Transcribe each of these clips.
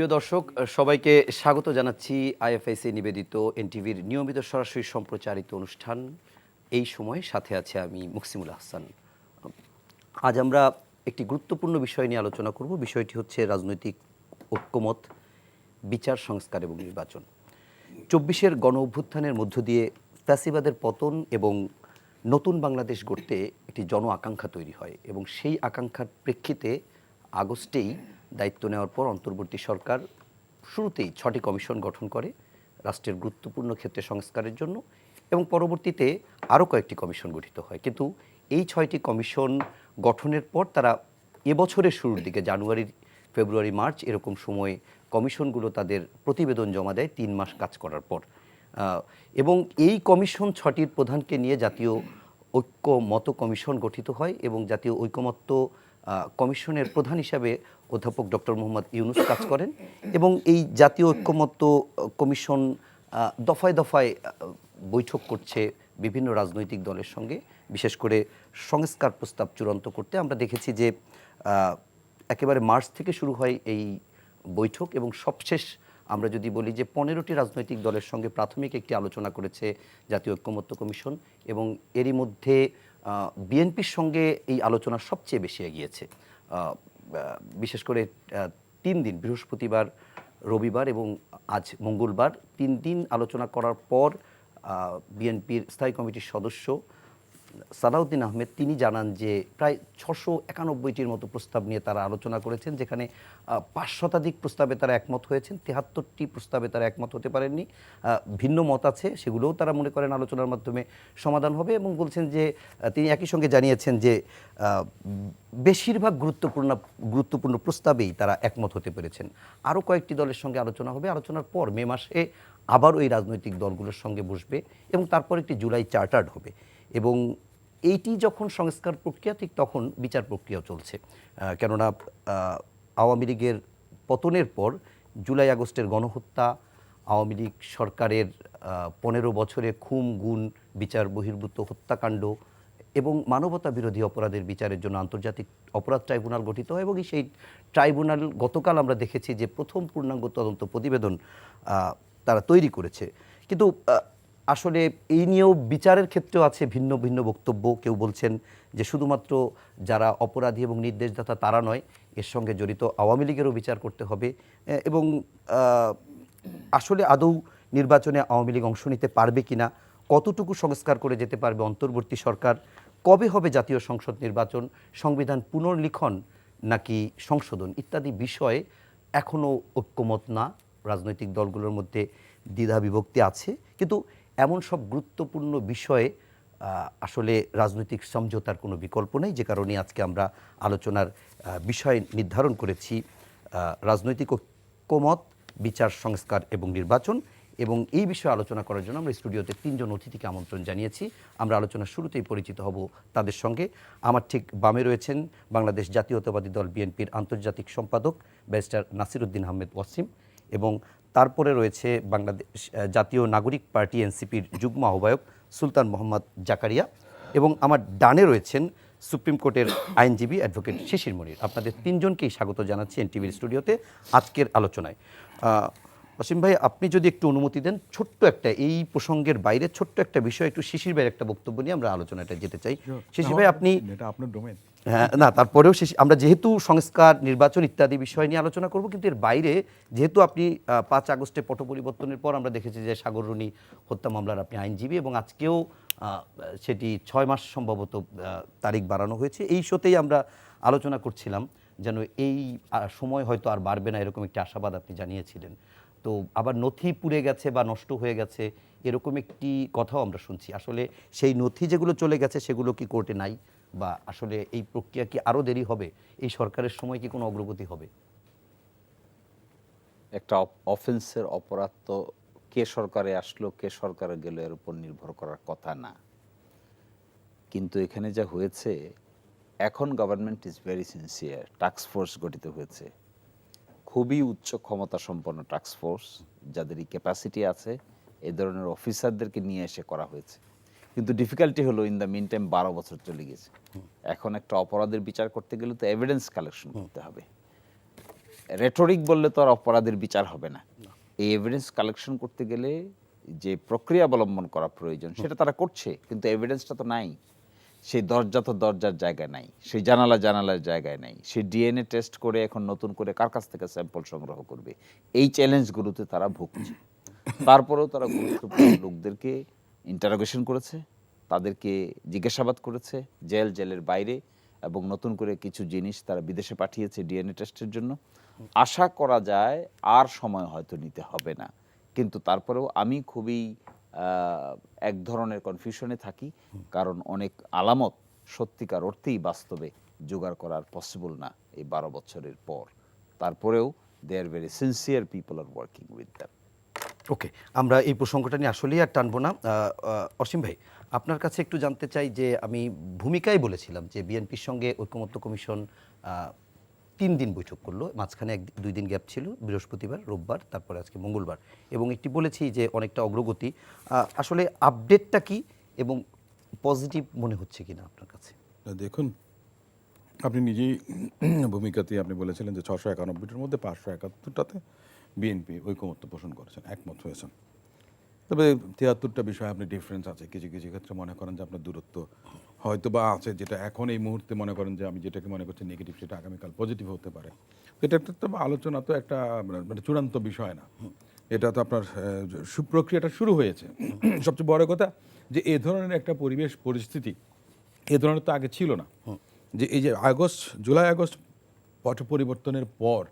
প্রিয় দর্শক, সবাইকে স্বাগত জানাচ্ছি আইএফএসি নিবেদিত এনটিভির নিয়মিত সরাসরি সম্প্রচারিত অনুষ্ঠান এই সময়। সাথে আছে আমি মুকসিমুল হাসান। আজ আমরা একটি গুরুত্বপূর্ণ বিষয় নিয়ে আলোচনা করব। বিষয়টি হচ্ছে রাজনৈতিক ঐক্যমত, বিচার সংস্কার এবং নির্বাচন। ২৪-এর গণ অভ্যুত্থানের মধ্য দিয়ে ফ্যাসিবাদের পতন এবং নতুন বাংলাদেশ গড়তে একটি জন আকাঙ্ক্ষা তৈরি হয় এবং সেই আকাঙ্ক্ষার প্রেক্ষিতে আগস্টেই দায়িত্ব নেওয়ার পর অন্তর্বর্তী সরকার শুরুতেই ৬টি কমিশন গঠন করে রাষ্ট্রের গুরুত্বপূর্ণ ক্ষেত্রে সংস্কারের জন্য, এবং পরবর্তীতে আরও কয়েকটি কমিশন গঠিত হয়। কিন্তু এই ৬টি কমিশন গঠনের পর তারা এবছরের শুরুর দিকে জানুয়ারি, ফেব্রুয়ারি, মার্চ এরকম সময়ে কমিশনগুলো তাদের প্রতিবেদন জমা দেয় ৩ মাস কাজ করার পর। এবং এই কমিশন ৬টির প্রধানকে নিয়ে জাতীয় ঐক্যমত কমিশন গঠিত হয় এবং জাতীয় ঐকমত্য কমিশনের প্রধান হিসাবে অধ্যাপক ডক্টর মোহাম্মদ ইউনুস কাজ করেন। এবং এই জাতীয় ঐক্যমত্য কমিশন দফায় দফায় বৈঠক করছে বিভিন্ন রাজনৈতিক দলের সঙ্গে, বিশেষ করে সংস্কার প্রস্তাব চূড়ান্ত করতে। আমরা দেখেছি যে একেবারে মার্চ থেকে শুরু হয় এই বৈঠক এবং সবশেষ আমরা যদি বলি যে 15টি রাজনৈতিক দলের সঙ্গে প্রাথমিক একটি আলোচনা করেছে জাতীয় ঐক্যমত্য কমিশন, এবং এরই মধ্যে বিএনপির সঙ্গে এই আলোচনা সবচেয়ে বেশি এগিয়েছে। বিশেষ করে 3 দিন, বৃহস্পতিবার, রবিবার এবং আজ মঙ্গলবার, 3 দিন আলোচনা করার পর বিএনপির স্থায়ী কমিটির সদস্য সালাউদ্দিন আহমেদ তিনি জানান যে প্রায় 691টির মতো প্রস্তাব নিয়ে তারা আলোচনা করেছেন, যেখানে 5 শতাধিক প্রস্তাবে তারা একমত হয়েছেন, 73টি প্রস্তাবে তারা একমত হতে পারেননি। ভিন্ন মত আছে, সেগুলোও তারা মনে করেন আলোচনার মাধ্যমে সমাধান হবে। এবং বলছেন যে তিনি একই সঙ্গে জানিয়েছেন যে বেশিরভাগ গুরুত্বপূর্ণ প্রস্তাবেই তারা একমত হতে পেরেছেন। আরও কয়েকটি দলের সঙ্গে আলোচনা হবে, আলোচনার পর মে মাসে আবার ওই রাজনৈতিক দলগুলোর সঙ্গে বসবে এবং তারপর একটি জুলাই চার্টার্ড হবে। এবং এইটি যখন সংস্কার প্রক্রিয়া, ঠিক তখন বিচার প্রক্রিয়াও চলছে। কেননা আওয়ামী লীগের পতনের পর জুলাই আগস্টের গণহত্যা, আওয়ামী লীগ সরকারের 15 বছরে খুন, গুম, বিচার বহির্ভূত হত্যাকাণ্ড এবং মানবতা বিরোধী অপরাধের বিচারের জন্য আন্তর্জাতিক অপরাধ ট্রাইব্যুনাল গঠিত হয় এবং সেই ট্রাইব্যুনাল গতকাল আমরা দেখেছি যে প্রথম পূর্ণাঙ্গ তদন্ত প্রতিবেদন তারা তৈরি করেছে। কিন্তু আসলে এই নিয়েও বিচারের ক্ষেত্রেও আছে ভিন্ন ভিন্ন বক্তব্য। কেউ বলছেন যে শুধুমাত্র যারা অপরাধী এবং নির্দেশদাতা তারা নয়, এর সঙ্গে জড়িত আওয়ামী লীগেরও বিচার করতে হবে। এবং আসলে আদৌ নির্বাচনে আওয়ামী লীগ অংশ নিতে পারবে কিনা, কতটুকু সংস্কার করে যেতে পারবে অন্তর্বর্তী সরকার, কবে হবে জাতীয় সংসদ নির্বাচন, সংবিধান পুনর্লিখন নাকি সংশোধন ইত্যাদি বিষয়ে এখনও ঐক্যমত না। রাজনৈতিক দলগুলোর মধ্যে দ্বিধা বিভক্তি আছে, কিন্তু এমন সব গুরুত্বপূর্ণ বিষয়ে আসলে রাজনৈতিক সমঝোতার কোনো বিকল্প নেই। যে কারণে আজকে আমরা আলোচনার বিষয় নির্ধারণ করেছি রাজনৈতিক ঐক্যমত, বিচার সংস্কার এবং নির্বাচন। এবং এই বিষয়ে আলোচনা করার জন্য আমরা স্টুডিওতে 3 জন অতিথিকে আমন্ত্রণ জানিয়েছি। আমরা আলোচনার শুরুতেই পরিচিত হব তাদের সঙ্গে। আমার ঠিক বামে রয়েছেন বাংলাদেশ জাতীয়তাবাদী দল বিএনপির আন্তর্জাতিক সম্পাদক ব্যারিস্টার নাসিরউদ্দিন আহমেদ ওয়াসিম, এবং তারপরে রয়েছে বাংলাদেশ জাতীয় নাগরিক পার্টি এনসিপির যুগ্ম আহ্বায়ক সুলতান মোহাম্মদ জাকারিয়া, এবং আমার ডানে রয়েছেন সুপ্রিম কোর্টের আইনজীবী অ্যাডভোকেট শিশির মনির। আপনাদের 3 জনকেই স্বাগত জানাচ্ছি এনটিভির স্টুডিওতে আজকের আলোচনায়। অসীম ভাই, আপনি যদি একটু অনুমতি দেন, ছোট্ট একটা, এই প্রসঙ্গের বাইরে ছোট্ট একটা বিষয়, একটু শিশির ভাইয়ের একটা বক্তব্য নিয়ে আমরা আলোচনাটা যেতে চাই। শিশির ভাই, আপনি আপনার ডোমেন। হ্যাঁ, না তারপরেও আমরা যেহেতু সংস্কার, নির্বাচন ইত্যাদি বিষয় নিয়ে আলোচনা করব, কিন্তু এর বাইরে যেহেতু আপনি 5 আগস্টে পট পরিবর্তনের পর আমরা দেখেছি যে সাগররুনি হত্যা মামলার আপনি আইনজীবী, এবং আজকেও সেটি 6 মাস সম্ভবত তারিখ বাড়ানো হয়েছে। এই শোতেই আমরা আলোচনা করছিলাম যেন এই সময় হয়তো আর বাড়বে না, এরকম একটি আশাবাদ আপনি জানিয়েছিলেন। তো আবার নথি পুড়ে গেছে বা নষ্ট হয়ে গেছে এরকম একটি কথাও আমরা শুনছি। আসলে সেই নথি যেগুলো চলে গেছে সেগুলো কি কোর্টে নাই, বা আসলে এই প্রক্রিয়া কি আরও দেরি হবে, এই সরকারের সময় কি কোনো অগ্রগতি হবে? একটা অফেন্সের অপরাধ তো কে সরকারে আসলো, কে সরকারে গেল, এর উপর নির্ভর করার কথা না। কিন্তু এখানে যা হয়েছে, এখন government is very sincere. Task force গঠিত হয়েছে, খুবই উচ্চ ক্ষমতা সম্পন্ন টাস্ক ফোর্স, যাদের ক্যাপাসিটি আছে, এই ধরনের অফিসারদেরকে নিয়ে এসে করা হয়েছে। কিন্তু ডিফিকাল্টি হলো, ইন দ্য মিন টাইম 12 বছর চলে গেছে। এখন একটা অপরাধের বিচার করতে গেলে তো এভিডেন্স কালেকশন করতে হবে। রেটরিক বললে তো আর অপরাধের বিচার হবে না। এই এভিডেন্স কালেকশন করতে গেলে যে প্রক্রিয়া অবলম্বন করা প্রয়োজন সেটা তারা করছে, কিন্তু এভিডেন্সটা তো নাই। সেই দরজা তো দরজার জায়গায় নাই, সেই জানালা জানালার জায়গায় নাই, সেই ডিএনএ টেস্ট করে এখন নতুন করে কার কাছ থেকে স্যাম্পল সংগ্রহ করবে, এই চ্যালেঞ্জগুলোতে তারা ভুগছে। তারপরেও তারা গুরুত্বপূর্ণ লোকদেরকে ইন্টারোগেশন করেছে, তাদেরকে জিজ্ঞাসাবাদ করেছে জেলের বাইরে, এবং নতুন করে কিছু জিনিস তারা বিদেশে পাঠিয়েছে ডিএনএ টেস্টের জন্য। আশা করা যায় আর সময় হয়তো নিতে হবে না, কিন্তু তারপরেও আমি খুবই এক ধরনের কনফিউশনে থাকি, কারণ অনেক আলামত সত্যিকার অর্থেই বাস্তবে জোগাড় করার পসিবল না এই 12 বছরের পর। তারপরেও they are very sincere people are working with them. Okay, আমরা এই প্রসঙ্গটা নিয়ে আসলেই আর টানবো না। অসীম ভাই, আপনার কাছে একটু জানতে চাই যে আমি ভূমিকায় বলেছিলাম যে বিএনপির সঙ্গে ঐকমত্য কমিশন 3 দিন বৈঠক করলো, মাঝখানে 2 দিন গ্যাপ ছিল, বৃহস্পতিবার, রোববার, তারপরে আজকে মঙ্গলবার, এবং একটি বলেছি যে অনেকটা অগ্রগতি। আসলে আপডেটটা কি এবং পজিটিভ মনে হচ্ছে কিনা আপনার কাছে? দেখুন, আপনি নিজেই ভূমিকাতে আপনি বলেছিলেন যে 691টার মধ্যে 571টাতে বিএনপি ঐকমত্য পোষণ করেছেন, একমত হয়েছেন। তবে 73টা বিষয়ে আপনি ডিফারেন্স আছে, কিছু কিছু ক্ষেত্রে মনে করেন যে আপনার দূরত্ব হয়তো বা আছে, যেটা এখন এই মুহূর্তে মনে করেন যে আমি যেটাকে মনে করছি নেগেটিভ সেটা আগামীকাল পজিটিভ হতে পারে। তো এটা একটা তো আলোচনা, তো একটা মানে চূড়ান্ত বিষয় না, এটা তো আপনার সুপ্রক্রিয়াটা শুরু হয়েছে। সবচেয়ে বড় কথা যে এ ধরনের একটা পরিবেশ পরিস্থিতি এ ধরনের তো আগে ছিল না, যে এই যে জুলাই আগস্ট পট পরিবর্তনের পর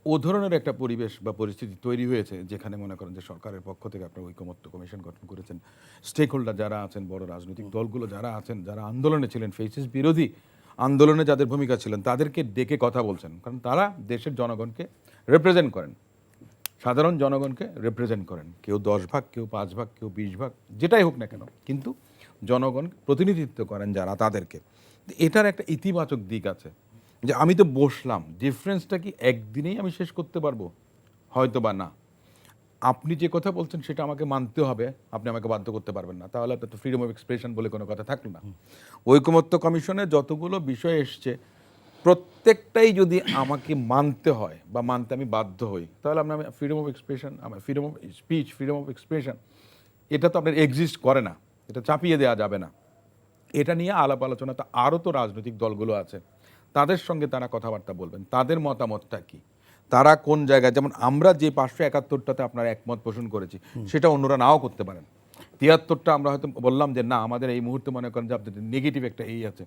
ও ধরনের একটা পরিবেশ বা পরিস্থিতি তৈরি হয়েছে, যেখানে মনে করেন যে সরকারের পক্ষ থেকে আপনার ঐকমত্য কমিশন গঠন করেছেন, স্টেক হোল্ডার যারা আছেন, বড় রাজনৈতিক দলগুলো যারা আছেন, যারা আন্দোলনে ছিলেন, ফেসিস বিরোধী আন্দোলনে যাদের ভূমিকা ছিলেন, তাদেরকে ডেকে কথা বলছেন, কারণ তারা দেশের জনগণকে রিপ্রেজেন্ট করেন, সাধারণ জনগণকে রিপ্রেজেন্ট করেন। কেউ 10 ভাগ, কেউ 5 ভাগ, কেউ 20 ভাগ, যেটাই হোক না কেন, কিন্তু জনগণ প্রতিনিধিত্ব করেন যারা, তাদেরকে। এটার একটা ইতিবাচক দিক আছে, যে আমি তো বসলাম, ডিফারেন্সটা কি একদিনেই আমি শেষ করতে পারবো? হয়তো বা না। আপনি যে কথা বলছেন সেটা আমাকে মানতে হবে, আপনি আমাকে বাধ্য করতে পারবেন না, তাহলে তো ফ্রিডম অফ এক্সপ্রেশন বলে কোনো কথা থাকলো না। ঐকমত্য কমিশনে যতগুলো বিষয় এসছে প্রত্যেকটাই যদি আমাকে মানতে হয় বা মানতে আমি বাধ্য হই, তাহলে আমি ফ্রিডম অফ এক্সপ্রেশন, আমার freedom of speech, freedom of expression, এটা তো আপনার এক্সিস্ট করে না, এটা চাপিয়ে দেওয়া যাবে না। এটা নিয়ে আলাপ আলোচনা তো আরও তো রাজনৈতিক দলগুলো আছে, তাদের সঙ্গে তারা কথাবার্তা বলবেন, তাদের মতামতটা কি, তারা কোন জায়গায়, যেমন আমরা যে 571টাতে আপনার একমত পোষণ করেছি সেটা অন্যরা নাও করতে পারেন। 73টা আমরা হয়তো বললাম যে না, আমাদের এই মুহূর্তে মনে করেন যে আপনাদের নেগেটিভ একটা এই আছে,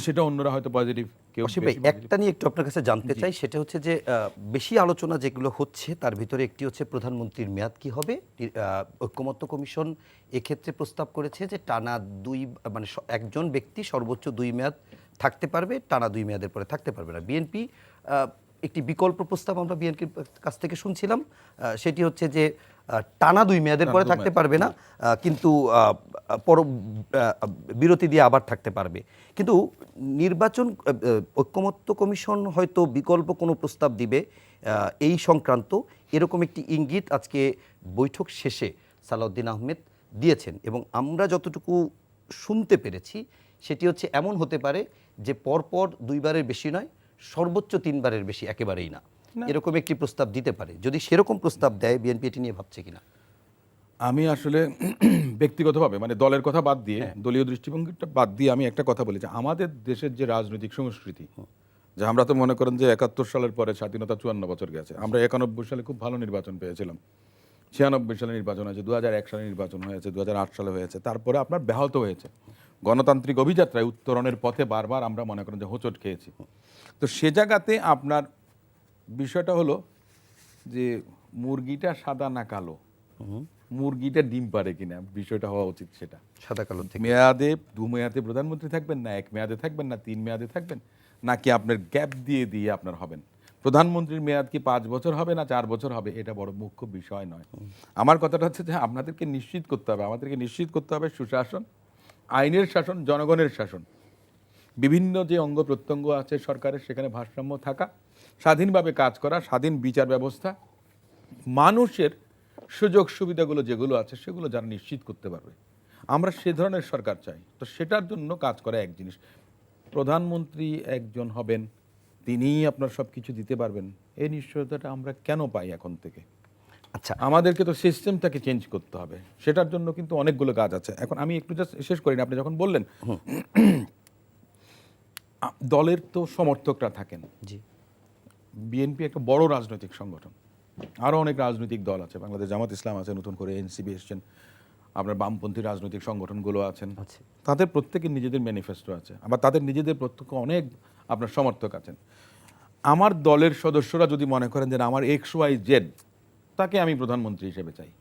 সেটা অন্যরা হয়তো পজিটিভ, কেউ অসীম ভাই, একটা নিয়ে একটু আপনার কাছে জানতে চাই, সেটা হচ্ছে যে বেশি আলোচনা যেগুলো হচ্ছে তার ভিতরে একটি হচ্ছে প্রধানমন্ত্রীর মেয়াদ কি হবে। ঐকমত্য কমিশন এক্ষেত্রে প্রস্তাব করেছে যে টানা মানে একজন ব্যক্তি সর্বোচ্চ 2 মেয়াদ থাকতে পারবে, টানা 2 মেয়াদের পরে থাকতে পারবে না। বিএনপি একটি বিকল্প প্রস্তাব আমরা বিএনপির কাছ থেকে শুনছিলাম, সেটি হচ্ছে যে টানা 2 মেয়াদের পরে থাকতে পারবে না, কিন্তু বিরতি দিয়ে আবার থাকতে পারবে। কিন্তু নির্বাচন ঐকমত্য কমিশন হয়তো বিকল্প কোনো প্রস্তাব দিবে এই সংক্রান্ত, এরকম একটি ইঙ্গিত আজকে বৈঠক শেষে সালাউদ্দিন আহমেদ দিয়েছেন, এবং আমরা যতটুকু শুনতে পেরেছি সেটি হচ্ছে এমন হতে পারে যে পরপর 2 বারের বেশি নয়, সর্বোচ্চ 3 বারের বেশি একেবারেই না, এরকম একটি প্রস্তাব দিতে পারে। যদি সেরকম প্রস্তাব দেয়, বিএনপি এটি নিয়ে ভাবছে কিনা? আমি আসলে ব্যক্তিগতভাবে মানে দলের কথা বাদ দিয়ে, দলীয় দৃষ্টিভঙ্গিটা বাদ দিয়ে আমি একটা কথা বলি যে আমাদের দেশের যে রাজনৈতিক সংস্কৃতি, যে আমরা তো মনে করেন যে 71 সালের পরে স্বাধীনতা 54 বছর গেছে, আমরা 91 সালে খুব ভালো নির্বাচন পেয়েছিলাম, 96 সালে নির্বাচন হয়েছে, 2001 সালে নির্বাচন হয়েছে, 2008 সালে হয়েছে, তারপরে আপনার ব্যাহত হয়েছে। গণতান্ত্রিক অভিযাত্রায় উত্তরণের পথে বারবার আমরা মনে করেন যে হোঁচট খেয়েছি। তো সে জায়গাতে আপনার বিষয়টা হলো যে মুরগিটা সাদা না কালো, মুরগিটা ডিম পারে কিনা, বিষয়টা হওয়া উচিত সেটা। সাদা কালো থেকে মেয়াদে 2 মেয়াদে প্রধানমন্ত্রী থাকবেন, না 1 মেয়াদে থাকবেন, না 3 মেয়াদে থাকবেন, নাকি আপনার গ্যাপ দিয়ে দিয়ে আপনার হবেন। প্রধানমন্ত্রীর মেয়াদ কি 5 বছর হবে না 4 বছর হবে, এটা বড় মুখ্য বিষয় নয়। আমার কথাটা হচ্ছে যে আপনাদেরকে নিশ্চিত করতে হবে, আমাদেরকে নিশ্চিত করতে হবে সুশাসন, আইনের শাসন, জনগণের শাসন, বিভিন্ন যে অঙ্গ প্রত্যঙ্গ আছে সরকারের সেখানে ভারসাম্য থাকা, স্বাধীনভাবে কাজ করা, স্বাধীন বিচার ব্যবস্থা, মানুষের সুযোগ সুবিধাগুলো যেগুলো আছে সেগুলো যারা নিশ্চিত করতে পারবে, আমরা সে ধরনের সরকার চাই। তো সেটার জন্য কাজ করে এক জিনিস, প্রধানমন্ত্রী একজন হবেন, তিনিই আপনার সব কিছু দিতে পারবেন, এই নিশ্চয়তাটা আমরা কেন পাই এখন থেকে? আচ্ছা, আমাদেরকে তো সিস্টেমটাকে চেঞ্জ করতে হবে, সেটার জন্য কিন্তু অনেকগুলো কাজ আছে। এখন আমি একটু জাস্ট শেষ করি না, আপনি যখন বললেন দলের তো সমর্থকরা থাকেন, জি, বিএনপি একটা বড় রাজনৈতিক সংগঠন, আরও অনেক রাজনৈতিক দল আছে, বাংলাদেশ জামাত ইসলাম আছে, নতুন করে এনসিপি এসছেন, আপনার বামপন্থী রাজনৈতিক সংগঠনগুলো আছেন, আছে। তাদের প্রত্যেকের নিজেদের ম্যানিফেস্টো আছে, আবার তাদের নিজেদের প্রত্যেকে অনেক আপনার সমর্থক আছেন। আমার দলের সদস্যরা যদি মনে করেন যে না, আমার XYZ তাকে আমি প্রধানমন্ত্রী হিসেবে চাই,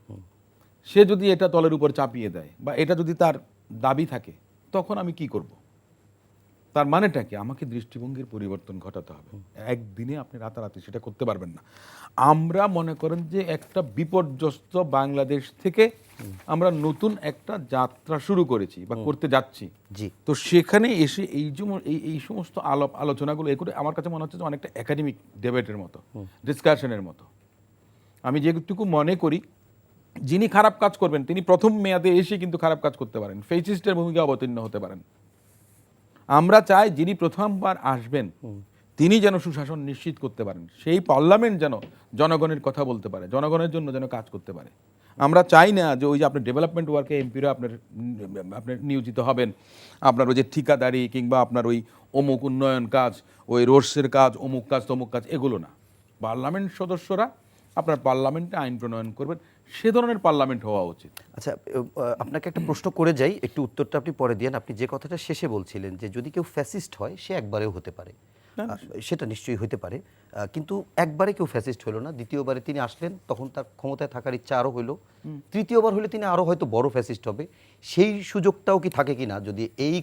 সে যদি এটা দলের উপর চাপিয়ে দেয় বা এটা যদি তার দাবি থাকে, তখন আমি কি করব? তার মানেটা কি? আমাকে দৃষ্টিভঙ্গির পরিবর্তন ঘটাতে হবে। একদিনে আপনি রাতারাতি সেটা করতে পারবেন না। আমরা মনে করেন যে একটা বিপর্যস্ত বাংলাদেশ থেকে আমরা নতুন একটা যাত্রা শুরু করেছি বা করতে যাচ্ছি। জি, তো সেখানে এসে এই সমস্ত আলোচনাগুলো এ করে আমার কাছে মনে হচ্ছে যে অনেকটা একাডেমিক ডিবেটের মতো, ডিসকাশনের মতো। আমি যেটুকু মনে করি, যিনি খারাপ কাজ করবেন তিনি প্রথম মেয়াদে এসে কিন্তু খারাপ কাজ করতে পারেন, ফেসিস্টের ভূমিকা অবতীর্ণ হতে পারেন। আমরা চাই যিনি প্রথমবার আসবেন তিনি যেন সুশাসন নিশ্চিত করতে পারেন, সেই পার্লামেন্ট যেন জনগণের কথা বলতে পারে, জনগণের জন্য যেন কাজ করতে পারে। আমরা চাই না যে ওই যে আপনি ডেভেলপমেন্ট ওয়ার্কে এমপিরা আপনার নিয়োজিত হবেন, আপনার ওই যে ঠিকাদারি কিংবা আপনার ওই অমুক উন্নয়ন কাজ, ওই রোডসের কাজ, অমুক কাজ তমুক কাজ, এগুলো না। পার্লামেন্ট সদস্যরা আপনার পার্লামেন্টে আইন প্রণয়ন করবেন, সে ধরনের পার্লামেন্ট হওয়া উচিত। আচ্ছা, আপনাকে একটা প্রশ্ন করে যাই, একটু উত্তরটা আপনি পরে দিয়েন। আপনি যে কথাটা শেষে বলছিলেন যে যদি কেউ ফ্যাসিস্ট হয় সে একবারেও হতে পারে, সেটা নিশ্চয়ই হতে পারে, কিন্তু একবারে কেউ ফ্যাসিস্ট হলো না, দ্বিতীয়বারে তিনি আসলেন তখন তার ক্ষমতায় থাকার ইচ্ছা আরও হলো, তৃতীয়বার হলে তিনি আরও হয়তো বড় ফ্যাসিস্ট হবে। সেই সুযোগটাও কি থাকে কি না, যদি এই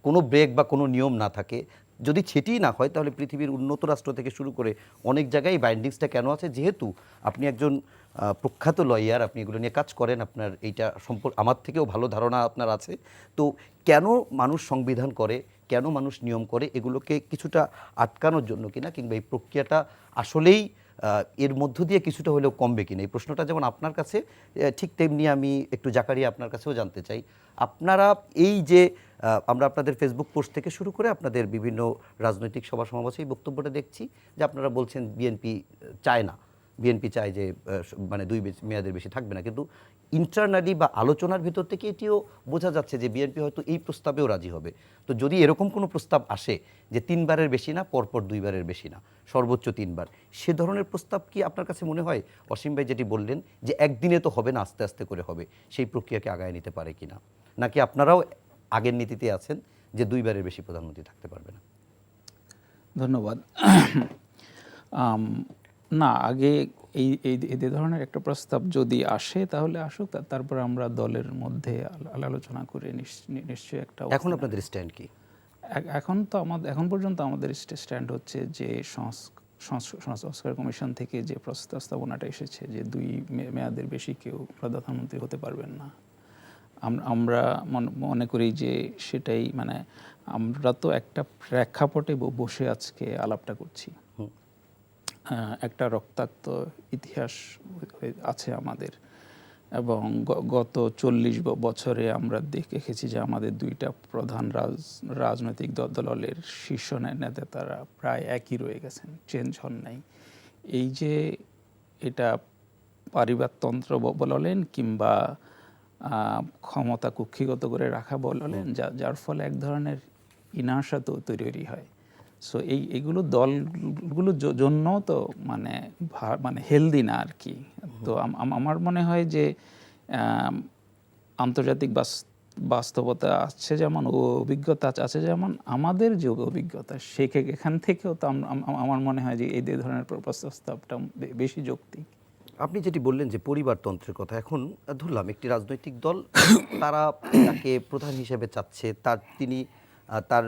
কোনো ব্রেক বা কোনো নিয়ম না থাকে, যদি সেটিই না হয়, তাহলে পৃথিবীর উন্নত রাষ্ট্র থেকে শুরু করে অনেক জায়গায় বাইন্ডিংসটা কেন আছে? যেহেতু আপনি একজন প্রখ্যাত লয়ার, আপনি এগুলো নিয়ে কাজ করেন, আপনার এইটা সম্পর্কে আমার থেকেও ভালো ধারণা আপনার আছে। তো কেন মানুষ সংবিধান করে, কেন মানুষ নিয়ম করে, এগুলোকে কিছুটা আটকানোর জন্য কিনা, কিংবা এই প্রক্রিয়াটা আসলেই এর মধ্য দিয়ে কিছুটা হলেও কমবে কিনা, এই প্রশ্নটা যেমন আপনার কাছে, ঠিক তেমনি আমি একটু জাকারিয়া আপনার কাছেও জানতে চাই। আপনারা এই যে আমরা আপনাদের ফেসবুক পোস্ট থেকে শুরু করে আপনাদের বিভিন্ন রাজনৈতিক সভা সমাবেশে এই বক্তব্যটা দেখছি যে আপনারা বলছেন বিএনপি চায় না, বিএনপি চায় যে মানে দুই মেয়াদের বেশি থাকবে না, কিন্তু ইন্টারনালি বা আলোচনার ভিতর থেকে এটিও বোঝা যাচ্ছে যে বিএনপি হয়তো এই প্রস্তাবেও রাজি হবে। তো যদি এরকম কোনো প্রস্তাব আসে যে 3বারের বেশি না, পরপর 2বারের বেশি না, সর্বোচ্চ 3বার, সে ধরনের প্রস্তাব কি আপনার কাছে মনে হয় অসীম ভাই যেটি বললেন যে একদিনে তো হবে না, আস্তে আস্তে করে হবে, সেই প্রক্রিয়াকে আগায় নিতে পারে কিনা? নাকি আপনারাও আগের নীতিতে আছেন যে 2বারের বেশি প্রধানমন্ত্রী থাকতে পারবে না? ধন্যবাদ। না, আগে এই এই এই ধরনের একটা প্রস্তাব যদি আসে তাহলে আসুক, তারপর আমরা দলের মধ্যে আলোচনা করে নিশ্চয়ই একটা এখন আপনাদের স্ট্যান্ড কি? এখন তো আমাদের এখন পর্যন্ত আমাদের স্ট্যান্ড হচ্ছে যে সংস্কার কমিশন থেকে যে প্রস্তাবনাটা এসেছে যে 2 মেয়াদের বেশি কেউ প্রধানমন্ত্রী হতে পারবেন না, আমরা মনে করি যে সেটাই, মানে আমরা তো একটা প্রেক্ষাপটে বসে আজকে আলাপটা করছি। একটা রক্তাক্ত ইতিহাস আছে আমাদের, এবং গত 40 বছরে আমরা দেখেছি যে আমাদের 2টা প্রধান রাজনৈতিক দলের শীর্ষ নেতা তারা প্রায় একই রয়ে গেছেন, চেঞ্জ হন নাই। এই যে এটা পারিবারতন্ত্র বলেন কিংবা ক্ষমতা কুক্ষিগত করে রাখা বলেন, যার ফলে এক ধরনের ইনার্শা তো তৈরি হয়। সো এইগুলো দলগুলোর জন্য তো মানে হেলদি না আর কি। তো আমার মনে হয় যে আন্তর্জাতিক বাস্তবতা আছে যেমন, অভিজ্ঞতা আছে যেমন, আমাদের যে অভিজ্ঞতা এখান থেকেও তো আমার মনে হয় যে এই ধরনের প্রস্তাবটা বেশি যৌক্তিক। আপনি যেটি বললেন যে পরিবারতন্ত্রের কথা, এখন ধরলাম একটি রাজনৈতিক দল তারা তাকে প্রধান হিসেবে চাচ্ছে, তিনি তার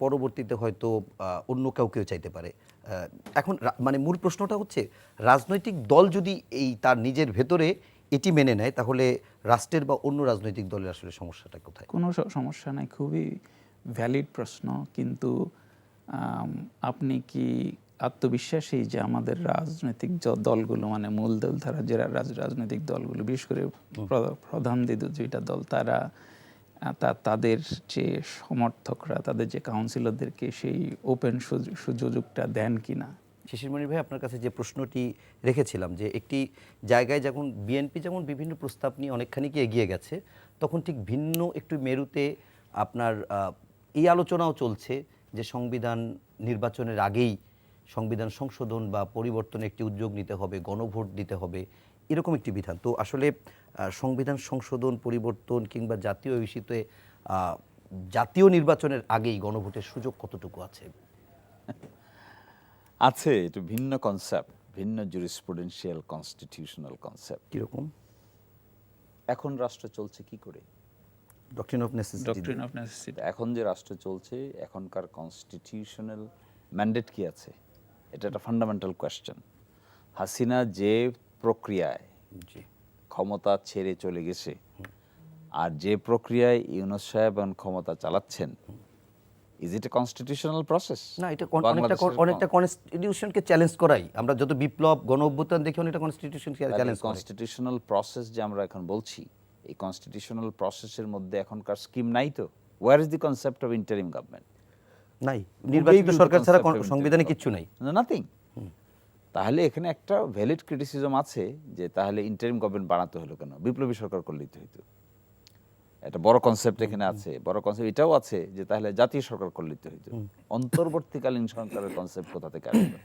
পরবর্তীতে হয়তো অন্য কাউকেও চাইতে পারে। এখন মানে মূল প্রশ্নটা হচ্ছে, রাজনৈতিক দল যদি এই তার নিজের ভেতরে এটি মেনে নেয়, তাহলে রাষ্ট্রের বা অন্য রাজনৈতিক দলের আসলে সমস্যাটা কোথায়? কোনো সমস্যা নাই, খুবই ভ্যালিড প্রশ্ন। কিন্তু আপনি কি আত্মবিশ্বাসী যে আমাদের রাজনৈতিক দলগুলো, মানে মূলধারা যে রাজনৈতিক দলগুলো, বিশেষ করে প্রধান যেটা দল, তারা তাদের যে সমর্থকরা, তাদের যে কাউন্সিলরদেরকে সেই ওপেন সুযোগটা দেন কিনা। শিশির মনির ভাই, আপনার কাছে যে প্রশ্নটি রেখেছিলাম যে একটি জায়গায় যখন বিএনপি যেমন বিভিন্ন প্রস্তাব নিয়ে অনেকখানি কি এগিয়ে গেছে, তখন ঠিক ভিন্ন একটু মেরুতে আপনার এই আলোচনাও চলছে যে সংবিধান নির্বাচনের আগেই সংবিধান সংশোধন বা পরিবর্তনের একটি উদ্যোগ নিতে হবে, গণভোট দিতে হবে, এরকম একটি বিধান। তো আসলে সংবিধান সংশোধন, পরিবর্তন কিংবা জাতীয় ইস্যুতে জাতীয় নির্বাচনের আগেই গণভোটের সুযোগ কতটুকু আছে? আছে, এটা ভিন্ন কনসেপ্ট, ভিন্ন জুরিসপ্রুডেন্সিয়াল কনস্টিটিউশনাল কনসেপ্ট। কীরকম? এখন রাষ্ট্র চলছে কি করে? Doctrine of necessity. Doctrine of necessity. এখন যে রাষ্ট্র চলছে, এখনকার কনস্টিটিউশনাল ম্যান্ডেট কি আছে? এটা একটা ফান্ডামেন্টাল কোয়েশ্চেন। হাসিনা যে প্রক্রিয়ায় জি। ক্ষমতা ছেড়ে চলে গেছে, আর যে প্রক্রিয়ায় ইউনূস সাহেব ক্ষমতা চালাচ্ছেন, is it A constitutional process? না, এটা অনেকটা কনস্টিটিউশনকে চ্যালেঞ্জ করাই। আমরা যত বিপ্লব, গণ অভ্যুত্থান দেখি অনেকটা কনস্টিটিউশনকে চ্যালেঞ্জ করে। কনস্টিটিউশনাল প্রসেস যে আমরা এখন বলছি, এই কনস্টিটিউশনাল প্রসেসের মধ্যে এখনকার স্কিম নাই তো। Where is the concept of interim government? নাই, নির্বাচিত সরকার ছাড়া সংবিধানে কিচ্ছু নাই। নাথিং। তাহলে এখানে একটা ভ্যালিড ক্রিটিসিজম আছে যে তাহলে ইন্টারিম গভর্নমেন্ট বানাতে হলো কেন? বিপ্লবী সরকার করলেই তো হইতো। একটা বড় কনসেপ্ট এখানে আছে, বড় কনসেপ্ট এটাও আছে যে তাহলে জাতীয় সরকার করলেই তো হইতো। অন্তর্বর্তীকালীন সরকারের কনসেপ্ট কোথা থেকে আসলো?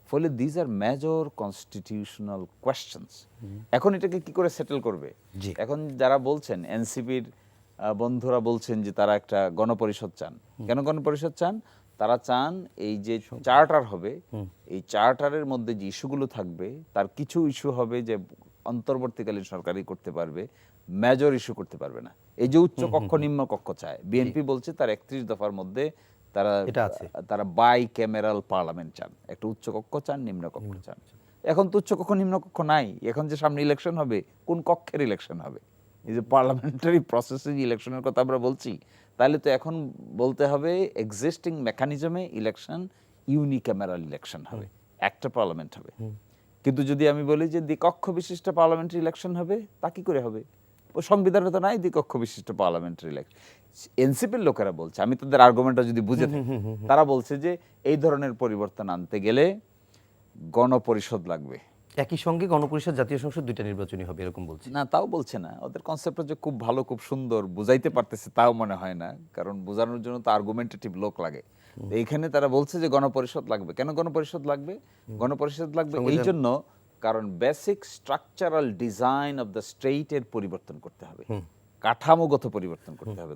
ফলে these are major constitutional questions. এখন এটাকে কি করে সেটেল করবে? জি। এখন যারা বলছেন, এনসিপির বন্ধুরা বলছেন যে তারা একটা গণপরিষদ চান। কেন গণপরিষদ চান? তারা চান এই যে চার্টার হবে, এই চার্টারের মধ্যে যে ইস্যুগুলো থাকবে তার কিছু ইস্যু হবে যে অন্তর্বর্তীকালীন সরকারই করতে পারবে, মেজর ইস্যু করতে পারবে না। এই যে উচ্চ কক্ষ নিম্ন কক্ষ চায়, বিএনপি বলছে তার 31 দফার মধ্যে তারা বাই ক্যামেরাল পার্লামেন্ট চান, একটা উচ্চ কক্ষ চান, নিম্ন কক্ষ চান। এখন তো উচ্চ কক্ষ নিম্ন কক্ষ নাই। এখন যে সামনে ইলেকশন হবে, কোন কক্ষের ইলেকশন হবে? এই যে পার্লামেন্টারি প্রসেসে যে ইলেকশনের কথা আমরা বলছি, তাহলে তো এখন বলতে হবে এক্সিস্টিং মেকানিজমে ইলেকশন ইউনিক্যামেরাল ইলেকশন হবে, একটা পার্লামেন্ট হবে। কিন্তু যদি আমি বলি যে দ্বিকক্ষ বিশিষ্ট পার্লামেন্টারি ইলেকশন হবে, তা কি করে হবে? ও সংবিধানে তো নাই দ্বিকক্ষ বিশিষ্ট পার্লামেন্টারি ইলেকশন। এনসিপির লোকেরা বলছে, আমি তাদের আর্গুমেন্টটা যদি বুঝে থাকি, তারা বলছে যে এই ধরনের পরিবর্তন আনতে গেলে গণপরিষদ লাগবে। একই সঙ্গে গণপরিষদ, জাতীয় সংসদ দুইটা নির্বাচনী হবে, এরকম বলছে। না, তাও বলছে না। ওদের কনসেপ্টটা যে খুব ভালো, খুব সুন্দর বুঝাইতে পারতেছে তাও মনে হয় না, কারণ বোঝানোর জন্য তো আর্গুমেন্টেটিভ লোক লাগে। এইখানে তারা বলছে যে গণপরিষদ লাগবে। কেন গণপরিষদ লাগবে? গণপরিষদ লাগবে এই জন্য কারণ basic structural design of the স্টেটের পরিবর্তন করতে হবে, কাঠামোগত পরিবর্তন করতে হবে।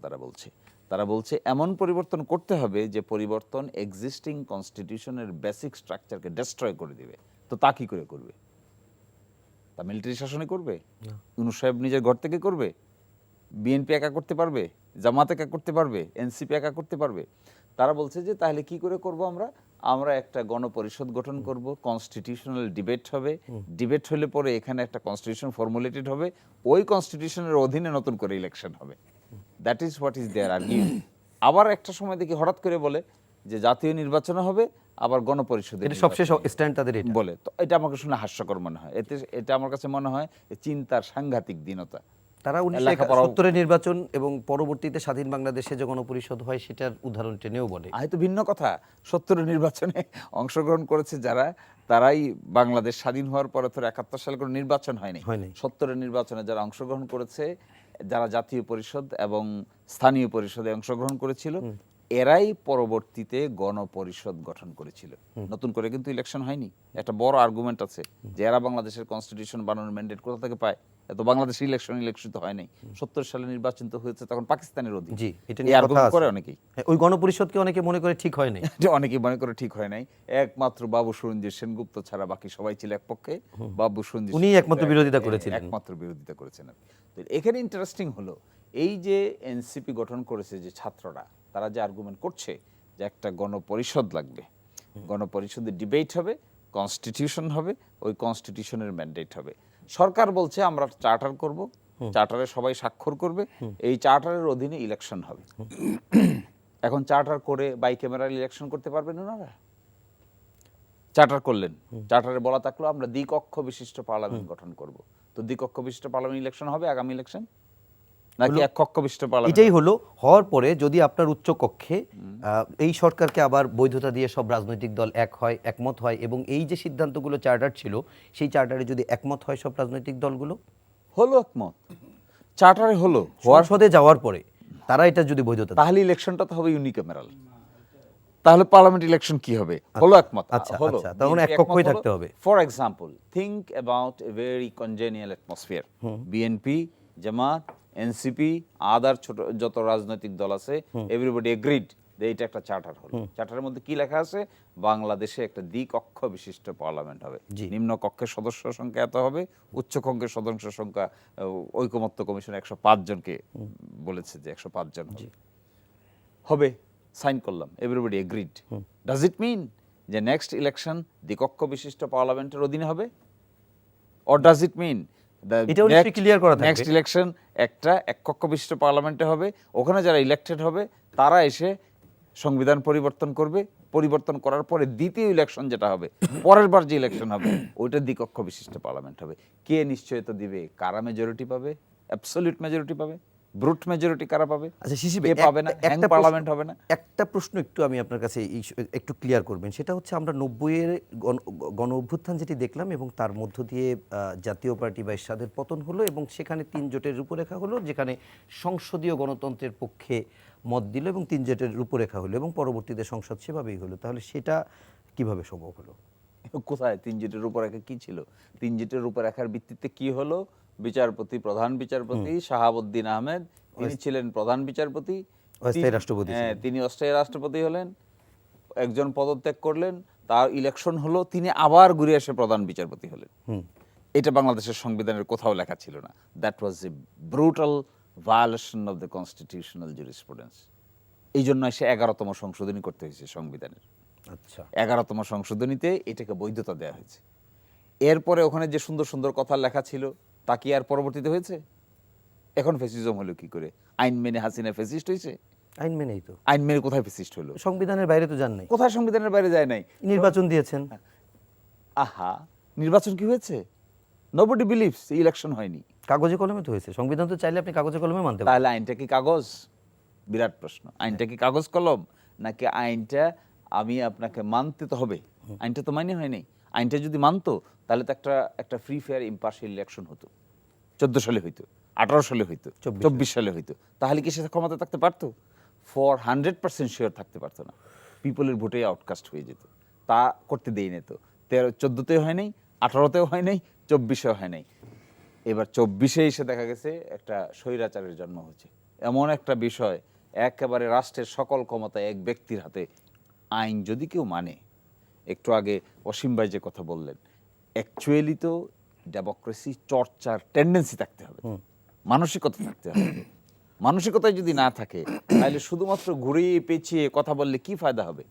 তারা বলছে এমন পরিবর্তন করতে হবে যে পরিবর্তন এক্সিস্টিং কনস্টিটিউশনের বেসিক স্ট্রাকচারকে ডেস্ট্রয় করে দিবে। তো তা কি করে করবে? তা মিলিটারি শাসনে করবে? ইউনূস সাহেব নিজের ঘর থেকে করবে? বিএনপি একা করতে পারবে? জামাত একা করতে পারবে? এনসিপি একা করতে পারবে? তারা বলছে যে তাহলে কি করে করব? আমরা একটা গণপরিষদ গঠন করব, কনস্টিটিউশনাল ডিবেট হবে, ডিবেট হলে পরে এখানে একটা কনস্টিটিউশন ফর্মুলেটেড হবে, ওই কনস্টিটিউশনের অধীনে নতুন করে ইলেকশন হবে। That is what is their argument. আবার একটা সময় দেখি হঠাৎ করে বলে যে জাতীয় নির্বাচন হবে, আবার গণপরিষদের এটা সবশেষ স্ট্যান্ড তাদের এটা বলে। তো এটা আমাকে শুনে হাস্যকর মনে হয়। এটা আমার কাছে মনে হয় চিন্তার সাংঘাতিক দীনতা। তারা 1971 নির্বাচন এবং পরবর্তীতে স্বাধীন বাংলাদেশে যে গণপরিষদ হয় সেটার উদাহরণ টেনেও বলে। হয়তো ভিন্ন কথা, 70 নির্বাচনে অংশগ্রহণ করেছে যারা, তারাই বাংলাদেশ স্বাধীন হওয়ার পরে তো 71 সালে কোনো নির্বাচন হয়নি। 70 নির্বাচনে যারা অংশগ্রহণ করেছে, যারা জাতীয় পরিষদ এবং স্থানীয় পরিষদে অংশগ্রহণ করেছিল, এরাই পরবর্তীতে গণপরিষদ গঠন করেছিল। নতুন করে কিন্তু ইলেকশন হয়নি। একটা বড় আর্গুমেন্ট আছে যে এরা বাংলাদেশের কনস্টিটিউশন বানানোর ম্যান্ডেট কোথা থেকে পায়? এত বাংলাদেশ ইলেকশন হয় নাই। 70 সালে নির্বাচন তো হয়েছে তখন পাকিস্তানের অধীনে। জি, এটা নিয়ে কথা আছে। করে অনেকেই ওই গণপরিষদকে অনেকে মনে করে ঠিক হয় নাই। অনেকেই মনে করে ঠিক হয় নাই। একমাত্র বাবু সুরঞ্জিত সেনগুপ্ত ছাড়া বাকি সবাই ছিল এক পক্ষে। বাবু সুরঞ্জিত উনি একমাত্র বিরোধিতা করেছিলেন। একমাত্র বিরোধিতা করেছেন। তো এখানে ইন্টারেস্টিং হলো এই যে এনসিপি গঠন করেছে যে ছাত্ররা, তারা যে আর্গুমেন্ট করছে যে একটা গণপরিষদ লাগবে, গণপরিষদে ডিবেট হবে, কনস্টিটিউশন হবে, ওই কনস্টিটিউশনের ম্যান্ডেট হবে। সরকার বলছে আমরা চার্টার করব, চার্টারে সবাই স্বাক্ষর করবে, এই চার্টারের অধীনে ইলেকশন হবে। এখন চার্টার করে বাই ক্যামেরাল ইলেকশন করতে পারবেন ওনারা? চার্টার করলেন, চার্টারে বলা থাকলো আমরা দ্বিকক্ষ বিশিষ্ট পার্লামেন্ট গঠন করব। তো দ্বিকক্ষ বিশিষ্ট পার্লামেন্ট ইলেকশন হবে আগামী ইলেকশন? নাকি এক কক্ষ বিশিষ্ট পার্লামেন্ট? এটাই হলো হওয়ার পরে যদি আপনার উচ্চ কক্ষে এই সরকারকে আবার বৈধতা দিয়ে সব রাজনৈতিক দল একমত হয় এবং এই যে সিদ্ধান্তগুলো চার্টার ছিল সেই চার্টারে যদি একমত হয় সব রাজনৈতিক দলগুলো হলো একমত, চার্টারে হলো, হওয়ার সংসদে যাওয়ার পরে তারা এটা যদি বৈধতা দেয়। তাহলে ইলেকশনটা তো হবে ইউনিক্যামেরাল। তাহলে পার্লামেন্ট ইলেকশন কি হবে? হলো একমত, আচ্ছা, হলো। আচ্ছা, তার মানে এক কক্ষই থাকতে হবে। For example, think about a very congenial atmosphere. BNP, Jamaat, NCP, other ছোট যত রাজনৈতিক দল আছে, এভরিবডি এগ্রিড যে এটা একটা চার্টার হলো। চার্টারের মধ্যে কি লেখা আছে? বাংলাদেশে একটা দ্বিকক্ষ বিশিষ্ট পার্লামেন্ট হবে। নিম্ন কক্ষের সদস্য সংখ্যা এত হবে, উচ্চ কক্ষের সদস্য সংখ্যা ঐকমত্য কমিশন 105 জনকে বলেছে যে 105 জন হবে। সাইন করলাম, এভরিবডি এগ্রিড। ডাজ ইট মিন যে নেক্সট ইলেকশন দ্বিকক্ষ বিশিষ্ট পার্লামেন্টের অধীনে হবে? অর ডাজ ইট মিন এটাও নিশ্চয়ই clear করা থাকবে। নেক্সট ইলেকশন একটা এক কক্ষ বিশিষ্ট পার্লামেন্টে হবে, ওখানে যারা ইলেক্টেড হবে তারা এসে সংবিধান পরিবর্তন করবে, পরিবর্তন করার পরে দ্বিতীয় ইলেকশন যেটা হবে, পরের বার যে ইলেকশন হবে ওইটা দ্বিকক্ষ বিশিষ্ট পার্লামেন্ট হবে। কে নিশ্চয়তা দিবে? কারা মেজরিটি পাবে? অ্যাবসলিউট মেজরিটি পাবে? ব্রুট মেজরিটি কারা পাবে? আচ্ছা শিশির কে পাবে না? হ্যাং পার্লামেন্ট হবে না? একটা প্রশ্ন একটু আমি আপনার কাছে একটু ক্লিয়ার করবেন, সেটা হচ্ছে আমরা 90-এর গণ অভ্যুত্থান যেটি দেখলাম এবং তার মধ্য দিয়ে জাতীয় পার্টি বা এরশাদের পতন হলো এবং সেখানে 3 জোটের রূপরেখা হলো, যেখানে সংসদীয় গণতন্ত্রের পক্ষে মত দিল এবং 3 জোটের রূপরেখা হলো এবং পরবর্তীতে সংসদ সেভাবেই হলো। তাহলে সেটা কিভাবে সম্ভব হলো? কোথায় 3 জোটের রূপরেখা কি ছিল? 3 জোটের রূপরেখার ভিত্তিতে কি হলো? বিচারপতি, প্রধান বিচারপতি শাহাবুদ্দিন আহমেদ, তিনি ছিলেন প্রধান বিচারপতি, অস্থায়ী রাষ্ট্রপতি ছিলেন। তিনি অস্থায়ী রাষ্ট্রপতি হলেন, একজন পদত্যাগ করলেন, তার ইলেকশন হলো, তিনি আবার ঘুরে এসে প্রধান বিচারপতি হলেন। এটা বাংলাদেশের সংবিধানের কোথাও লেখা ছিল না। That was A brutal violation of the constitutional jurisprudence. এই জন্য এসে 11তম সংশোধনী করতে হয়েছে সংবিধানের। আচ্ছা, 11তম সংশোধনীতে এটাকে বৈধতা দেওয়া হয়েছে। এরপরে ওখানে যে সুন্দর সুন্দর কথা লেখা ছিল তা কি আর পরবর্তীতে হয়েছে? এখন ফ্যাসিজম হলো কি করে? আইন মেনে হাসিনা ফ্যাসিস্ট হয়েছে? আইন মেনেই তো। আইন মেনে কোথায় ফ্যাসিস্ট হলো? সংবিধানের বাইরে তো যান নাই, কোথায় সংবিধানের বাইরে যায় নাই? নির্বাচন দিয়েছেন। আহা, নির্বাচন কি হয়েছে? নোবডি বিলিভস ইলেকশন হয়নি। কাগজে কলমে তো হয়েছে। সংবিধান তো চাইলে আপনি কাগজে কলমে মানতে পারেন। তাহলে আইনটা কি কাগজ? বিরাট প্রশ্ন। আইনটা কি কাগজ কলম, নাকি আইনটা আমি আপনাকে মানতে তো হবে? আইনটা তো মাইনে হয়নি। আইনটা যদি মানতো তাহলে তো একটা ফ্রি ফেয়ার ইম্পার্শিয়াল ইলেকশন হতো। 14 সালে হইতো, 18 সালে হইতো, 24 সালে হইতো। তাহলে কি সে ক্ষমতা থাকতে পারতো? ফর 100% শিওর থাকতে পারতো না। পিপলের ভোটে আউটকাস্ট হয়ে যেত। তা করতে দেই না তো। 14তেও হয় নাই, 18তেও হয় নাই, 24এও হয় নাই। এবার 24-এ এসে দেখা গেছে একটা স্বৈরাচারের জন্ম হচ্ছে। এমন একটা বিষয়, একেবারে রাষ্ট্রের সকল ক্ষমতা এক ব্যক্তির হাতে। আইন যদি কেউ মানে, একটু আগে অসীম ভাই যে কথা বললেন, অ্যাকচুয়ালি তো ডেমোক্রেসি চর্চার টেন্ডেন্সি থাকতে হবে, মানসিকতা থাকতে হবে। মানসিকতায় যদি না থাকে তাহলে শুধুমাত্র ঘুরিয়ে পেঁচিয়ে কথা বললে কি ফায়দা হবে?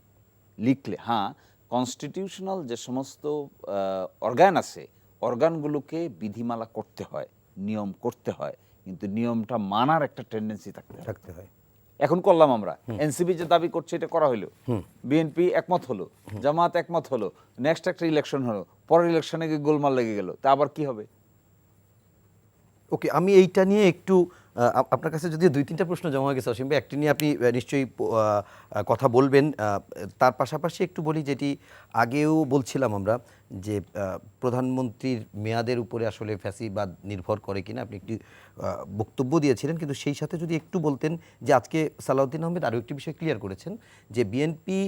লিখলে হ্যাঁ, কনস্টিটিউশনাল যে সমস্ত অর্গান আছে, অর্গানগুলোকে বিধিমালা করতে হয়, নিয়ম করতে হয়, কিন্তু নিয়মটা মানার একটা টেন্ডেন্সি থাকতে হয়। এখন করলাম আমরা, এনসিপি যে দাবি করছে এটা করা হলো, বিএনপি একমত হলো, জামাত একমত হলো, নেক্সট একটা ইলেকশন হলো, পরের ইলেকশনে গিয়ে গোলমাল লেগে গেল, তা আবার কি হবে? ওকে, আমি এইটা নিয়ে একটু আপনার কাছে যদি 2-3টা প্রশ্ন জমা হয়ে গেছে অসীম ভাই, একটি নিয়ে আপনি নিশ্চয়ই কথা বলবেন। তার পাশাপাশি একটু বলি, যেটি আগেও বলছিলাম আমরা, যে প্রধানমন্ত্রীর মেয়াদের উপরে আসলে ফ্যাসিবাদ নির্ভর করে কিনা, আপনি একটি বক্তব্য দিয়েছিলেন, কিন্তু সেই সাথে যদি একটু বলতেন যে আজকে সালাউদ্দিন আহমেদ আরও একটি বিষয় ক্লিয়ার করেছেন যে বিএনপি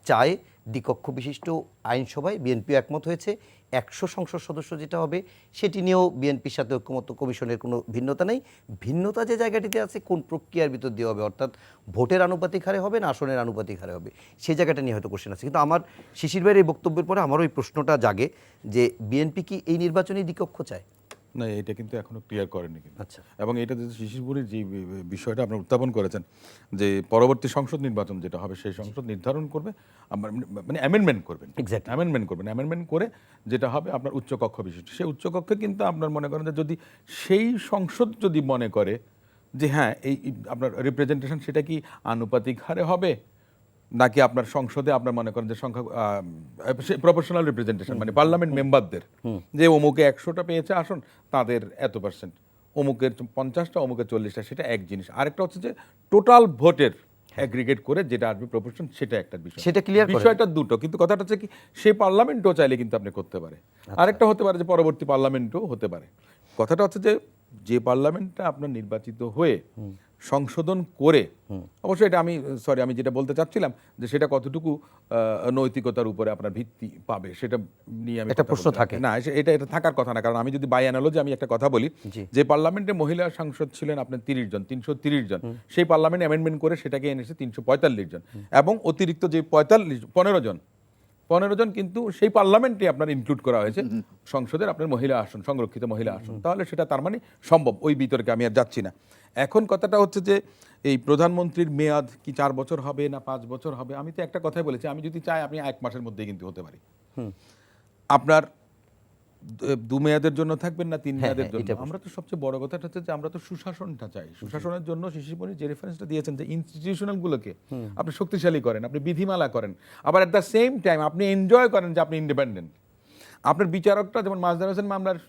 চায় দ্বিকক্ষ বিশিষ্ট আইনসভায়, বিএনপিও একমত হয়েছে। 100 সংসদ সদস্য যেটা হবে সেটি নিয়েও বিএনপির সাথে ঐক্যমত্য কমিশনের কোনো ভিন্নতা নেই। ভিন্নতা যে জায়গাটিতে আছে কোন প্রক্রিয়ার ভিতর দিয়ে হবে, অর্থাৎ ভোটের আনুপাতিক হারে হবে না আসনের আনুপাতিক হারে হবে, সেই জায়গাটা নিয়ে হয়তো কোশ্চেন আছে। কিন্তু আমার শিশির ভাইয়ের এই বক্তব্যের পরে আমারও এই প্রশ্নটা জাগে যে বিএনপি কি এই নির্বাচনী দ্বিকক্ষ চায়? না, এটা কিন্তু এখনো ক্লিয়ার করেনি কিন্তু। আচ্ছা। এবং এটা যে শিশিরপুরের যে বিষয়টা আপনার উত্থাপন করেছেন, যে পরবর্তী সংসদ নির্বাচন যেটা হবে সেই সংসদ নির্ধারণ করবে, মানে অ্যামেন্ডমেন্ট করবেন, Exactly. অ্যামেন্ডমেন্ট করে যেটা হবে আপনার উচ্চকক্ষ বিশিষ্ট। সেই উচ্চকক্ষে কিন্তু আপনার মনে করেন যে যদি সেই সংসদ যদি মনে করে যে হ্যাঁ এই আপনার রিপ্রেজেন্টেশন সেটা কি আনুপাতিক হারে হবে, নাকি আপনার সংসদে আপনার মনে করেন যে সংখ্যা প্রপোর্শনাল রিপ্রেজেন্টেশন, মানে পার্লামেন্ট মেম্বারদের যে অমুকে 100টা পেয়েছে আসন, তাদের এত %, অমুকের 50টা অমুকের 40টা, সেটা এক জিনিস। আরেকটা হচ্ছে যে টোটাল ভোটের অ্যাগ্রিগেট করে যেটা আসবে প্রপোর্শন, সেটা একটা বিষয়। সেটা clear করেন। বিষয়টা দুটো, কিন্তু কথাটা হচ্ছে কি, সে পার্লামেন্টও চাইলে কিন্তু আপনি করতে পারে। আরেকটা হতে পারে যে পরবর্তী পার্লামেন্টও হতে পারে। কথাটা হচ্ছে যে পার্লামেন্টটা আপনার নির্বাচিত হয়ে সংশোধন করে, অবশ্যই এটা আমি যেটা বলতে চাচ্ছিলাম যে সেটা কতটুকু নৈতিকতার উপরে আপনার ভিত্তি পাবে, সেটা নিয়ে আমি একটা কথা প্রশ্ন বলতে থাকে। চাই। না, এটা থাকার কথা না। কারণ আমি যদি বাই অ্যানালজি আমি একটা কথা বলি, জি। যে পার্লামেন্টে মহিলা সাংসদ ছিলেন আপনার 30 জন, 330 জন, সেই পার্লামেন্ট অ্যামেন্ডমেন্ট করে সেটাকে এনেছে 345 জন, এবং অতিরিক্ত যে 15 জন কিন্তু সেই পার্লামেন্টে আপনার ইনক্লুড করা হয়েছে সংসদের আপনার মহিলা আসন, সংরক্ষিত মহিলা আসন। তাহলে সেটা তার মানে সম্ভব, ওই বিতর্কে আমি আর যাচ্ছি না। এখন কথাটা হচ্ছে যে এই প্রধানমন্ত্রীর মেয়াদ কি 4 বছর হবে না 5 বছর হবে, আমি তো একটা কথাই বলেছি, আমি যদি চাই আপনি 1 মাসের মধ্যেই কিন্তু হতে পারি। আপনার 2 মেয়াদের জন্য থাকবেন না 3 মেয়াদের হ্যাঁ, জন্য। এটা বুঝতে- আমরা তো সবচেয়ে বড় কথাটা হচ্ছে যে আমরা তো সুশাসনটা চাই। সুশাসনের জন্য শিশিরমণি যে রেফারেন্সটা দিয়েছেন যে ইনস্টিটিউশনাল গুলোকে আপনি শক্তিশালী করেন, আপনি বিধিমালা করেন, আবার এট দ্য সেম টাইম আপনি এনজয় করেন যে আপনি ইন্ডিপেন্ডেন্ট। আপনার বিচারকটা যেমন মাজদার হোসেন মামলার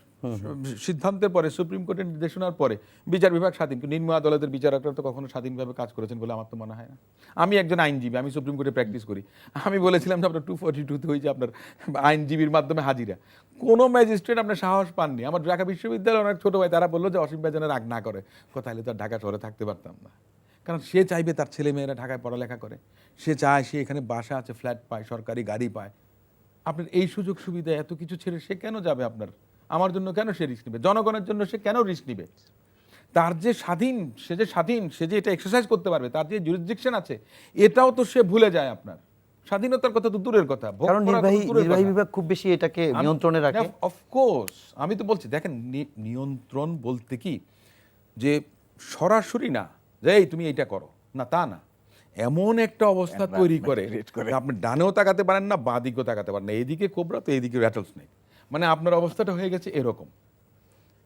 সিদ্ধান্তের পরে, সুপ্রিম কোর্টের নির্দেশনার পরে বিচার বিভাগ স্বাধীন, কিন্তু নিম্ন আদালতের বিচারকরা তো কখনো স্বাধীনভাবে কাজ করেছেন বলে আমার তো মনে হয় না। আমি একজন আইনজীবী, আমি সুপ্রিম কোর্টে প্র্যাকটিস করি। আমি বলেছিলাম যে আপনার 242 হয়েছে আপনার আইনজীবীর মাধ্যমে হাজিরা, কোনো ম্যাজিস্ট্রেট আপনার সাহস পাননি। আমার ঢাকা বিশ্ববিদ্যালয়ের অনেক ছোট ভাই তারা বললো যে অসীম ভাই যেন রাগ না করে, তাহলে তো আর ঢাকা শহরে থাকতে পারতাম না। কারণ সে চাইবে তার ছেলে মেয়েরা ঢাকায় পড়ালেখা করে, সে চায় সে এখানে বাসা আছে, ফ্ল্যাট পায়, সরকারি গাড়ি পায়। আপনার এই সুযোগ সুবিধা এত কিছু ছেড়ে সে কেন যাবে? আপনার আমার জন্য কেন সে রিস্ক নেবে? জনগণের জন্য সে কেন রিস্ক নেবে? তার যে স্বাধীন, সে যে এটা এক্সারসাইজ করতে পারবে, তার যে জুরিসডিকশন আছে, এটাও তো সে ভুলে যায়। আপনার স্বাধীনতার কথা তো দূরের কথা, ভোগ কারণ করার কথা তো দূরের নির্বাহী কথা। বিভাগ খুব বেশি এটাকে নিয়ন্ত্রণে রাখে। অফকোর্স, আমি তো বলছি দেখেন, নিয়ন্ত্রণ বলতে কি যে সরাসরি না যে এই তুমি এইটা করো, না তা না, এমন একটা অবস্থা তৈরি করে যে আপনি ডানেও তাকাতে পারেন না, বাঁ দিকেও তাকাতে পারেন না, এইদিকে কোবরা তো এইদিকে র্যাটল স্নেক। মানে আপনার অবস্থাটা হয়ে গেছে এরকম।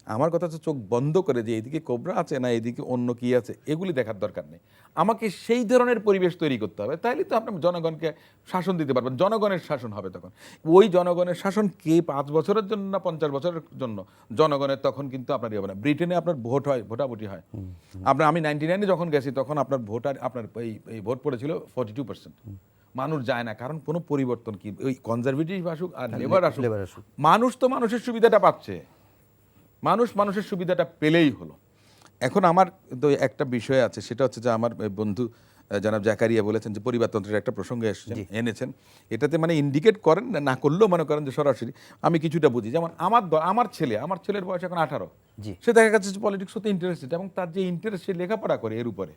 আমার কথা হচ্ছে চোখ বন্ধ করে যে এইদিকে কোবরা আছে না এইদিকে অন্য কি আছে, এগুলি দেখার দরকার নেই। আমাকে সেই ধরনের পরিবেশ তৈরি করতে হবে, তাইলে তো আপনার জনগণকে শাসন দিতে পারবেন। জনগণের শাসন হবে তখন। ওই জনগণের শাসন কে 5 বছরের জন্য না 50 বছরের জন্য, জনগণের তখন কিন্তু আপনার হবে না। ব্রিটেনে আপনার ভোট হয়, ভোটাভুটি হয়। আপনার আমি 99-এ যখন গেছি তখন আপনার আপনার এই ভোট পড়েছিল 42%। মানুষ যায় না, কারণ কোনো পরিবর্তন কি, ওই কনজারভেটিভ আসুক আর লেবার আসুক, মানুষ তো মানুষের সুবিধাটা পাচ্ছে, মানুষের সুবিধাটা পেলেই হলো। এখন আমার তো একটা বিষয় আছে, সেটা হচ্ছে যে আমার বন্ধু জনাব জাকারিয়া বলেছেন যে পরিবারতন্ত্রের একটা প্রসঙ্গে এনেছেন, এটাতে মানে ইন্ডিকেট করেন না করলেও মনে করেন যে সরাসরি আমি কিছুটা বুঝি। যেমন আমার ছেলের বয়স এখন 18, সে দেখা যাচ্ছে যে পলিটিক্স হতে ইন্টারেস্টেড, এবং তার যে ইন্টারেস্ট সে লেখাপড়া করে এর উপরে,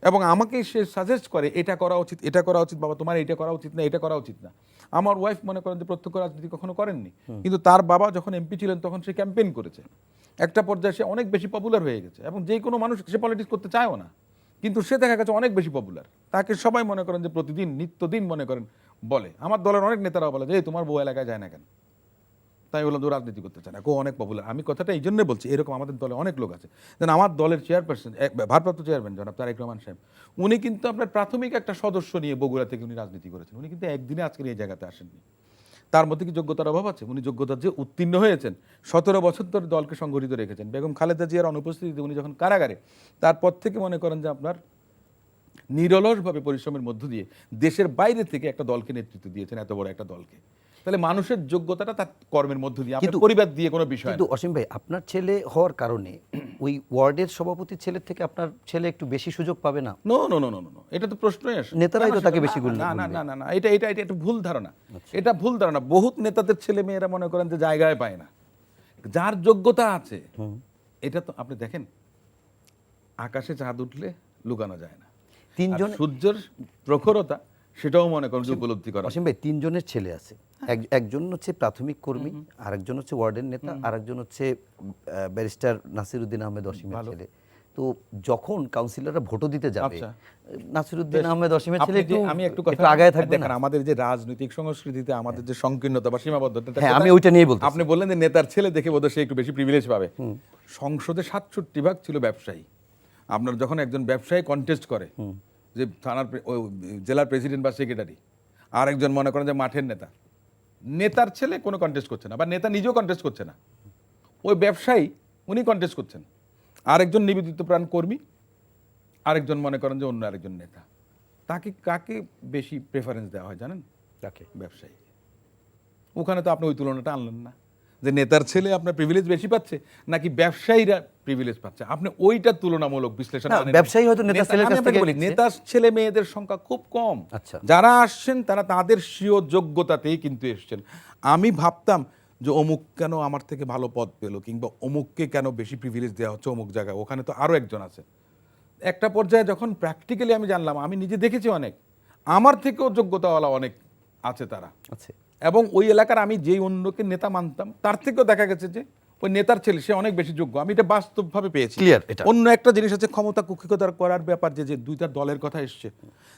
এবং আমাকে সে সাজেস্ট করে এটা করা উচিত, এটা করা উচিত, বাবা তোমার এটা করা উচিত না, এটা করা উচিত না। আমার ওয়াইফ মনে করেন যে প্রত্যক্ষ রাজনীতি কখনো করেননি, কিন্তু তার বাবা যখন এমপি ছিলেন তখন সে ক্যাম্পেইন করেছে, একটা পর্যায়ে সে অনেক বেশি পপুলার হয়ে গেছে, এবং যে কোনো মানুষ সে পলিটিক্স করতে চায়ও না, কিন্তু সে দেখা গেছে অনেক বেশি পপুলার। তাকে সবাই মনে করেন যে প্রতিদিন নিত্যদিন মনে করেন বলে, আমার দলের অনেক নেতারাও বলে যে তোমার বউ এলাকায় যায় না কেন, তাই বললাম যে রাজনীতি করতে চায় না, অনেক পপুলার। আমি কথাটা এই জন্যই বলছি, এরকম আমাদের দলে অনেক লোক আছে। যেন আমার দলের চেয়ারপারসন, ভারপ্রাপ্ত চেয়ারম্যান জনাব তারেক রহমান সাহেব, উনি কিন্তু আপনার প্রাথমিক একটা সদস্য নিয়ে বগুড়া থেকে উনি রাজনীতি করেছেন। উনি কিন্তু একদিনে আজকের এই জায়গাতে আসেননি। তার মধ্যে কি যোগ্যতার অভাব আছে? উনি যোগ্যতার যে উত্তীর্ণ হয়েছেন, 17 বছর ধরে দলকে সংগঠিত রেখেছেন। বেগম খালেদা জিয়ার অনুপস্থিতিতে উনি যখন কারাগারে, তারপর থেকে মনে করেন যে আপনার নিরলসভাবে পরিশ্রমের মধ্য দিয়ে দেশের বাইরে থেকে একটা দলকে নেতৃত্ব দিয়েছেন, এত বড় একটা দলকে। তাহলে মানুষের যোগ্যতাটা তার কর্মের মধ্য দিয়ে, আপনার পরিবার দিয়ে কোনো বিষয় না। কিন্তু অসীম ভাই, আপনার ছেলে হওয়ার কারণে ওই ওয়ার্ডের সভাপতির ছেলের থেকে আপনার ছেলে একটু বেশি সুযোগ পাবে না? No no no no no, এটা তো প্রশ্নই আসে। নেতারাই তো তাকে বেশি না না না না না, এটা এটা এটা একটা ভুল ধারণা। এটা ভুল ধারণা। বহুত নেতাদের ছেলে মেয়েরা মনে করেন যে জায়গায় পায় না, যার যোগ্যতা আছে। এটা তো আপনি দেখেন, আকাশে চাঁদ উঠলে লুকানো যায় না, তিনজন সূর্যের প্রখরতা সেটাও মনে করেন যে উপলব্ধি করা। অসীম ভাই, 3 জনের ছেলে আছে। একজন হচ্ছে প্রাথমিক কর্মী, আরেকজন হচ্ছে ওয়ার্ডের নেতা, আরেকজন হচ্ছে ব্যারিস্টার নাসিরউদ্দিন আহমেদ অসীমের ছেলে। তো যখন কাউন্সিলররা ভোটও দিতে যাবে, নাসিরউদ্দিন আহমেদ অসীমের ছেলে আমি একটু কথা আগায় থাকবে দেখেন, আমাদের যে রাজনৈতিক সংস্কৃতিতে আমাদের যে সংকীর্ণতা বা সীমাবদ্ধতা, হ্যাঁ, আমি ওইটা নিয়ে বলতে। আপনি বললেন যে নেতার ছেলে দেখে বোধহয় সে একটু বেশি প্রিভিলেজ পাবে। সংসদে 67 ছিল ব্যবসায়ী। আপনার যখন একজন ব্যবসায়ী কন্টেস্ট করে, যে থানার জেলার প্রেসিডেন্ট বা সেক্রেটারি, আর একজন মনে করেন যে মাঠের নেতা, নেতার ছেলে কোনো কন্টেস্ট করছে না, বা নেতা নিজেও কন্টেস্ট করছে না, ওই ব্যবসায়ী উনি কন্টেস্ট করছেন। আরেকজন নিবেদিত প্রাণ কর্মী, আরেকজন মনে করেন যে অন্য আরেকজন নেতা। তাকে কাকে বেশি প্রেফারেন্স দেওয়া হয় জানেন? তাকে ব্যবসায়ী। ওখানে তো আপনি ওই তুলনাটা আনলেন না, যে নেতার ছেলে আপনার প্রিভিলেজ বেশি পাচ্ছে নাকি ব্যবসায়ীরা প্রিভিলেজ পাচ্ছে। আপনি ওইটা তুলনামূলক বিশ্লেষণ না, আনেন। ব্যবসায়ী হয়তো নেতার ছেলের আমি কাছ আপনাকে থেকে বলি, নিচ্ছে। নেতার ছেলে মেয়েদের সংখ্যা খুব কম। আচ্ছা। যারা আসছেন তারা তাদের স্বীয় যোগ্যতাতেই কিন্তু এসছেন। আমি ভাবতাম যে অমুক কেন আমার থেকে ভালো পদ পেলো, কিংবা অমুককে কেন বেশি প্রিভিলেজ দেওয়া হচ্ছে অমুক জায়গায়, ওখানে তো আরো একজন আছে। একটা পর্যায়ে যখন প্র্যাকটিক্যালি আমি জানলাম, আমি নিজে দেখেছি অনেক আমার থেকেও যোগ্যতাওয়ালা অনেক আছে তারা, আচ্ছা, এবং ওই এলাকার আমি যেই অন্যকে নেতা মানতাম তার থেকেও দেখা গেছে যে ওই নেতার ছেলে সে অনেক বেশি যোগ্য। আমি এটা বাস্তবভাবে পেয়েছি। Clear এটা। অন্য একটা জিনিস আছে ক্ষমতা কুক্ষিগতার করার ব্যাপার, যে যে দুইটা দলের কথা এসছে।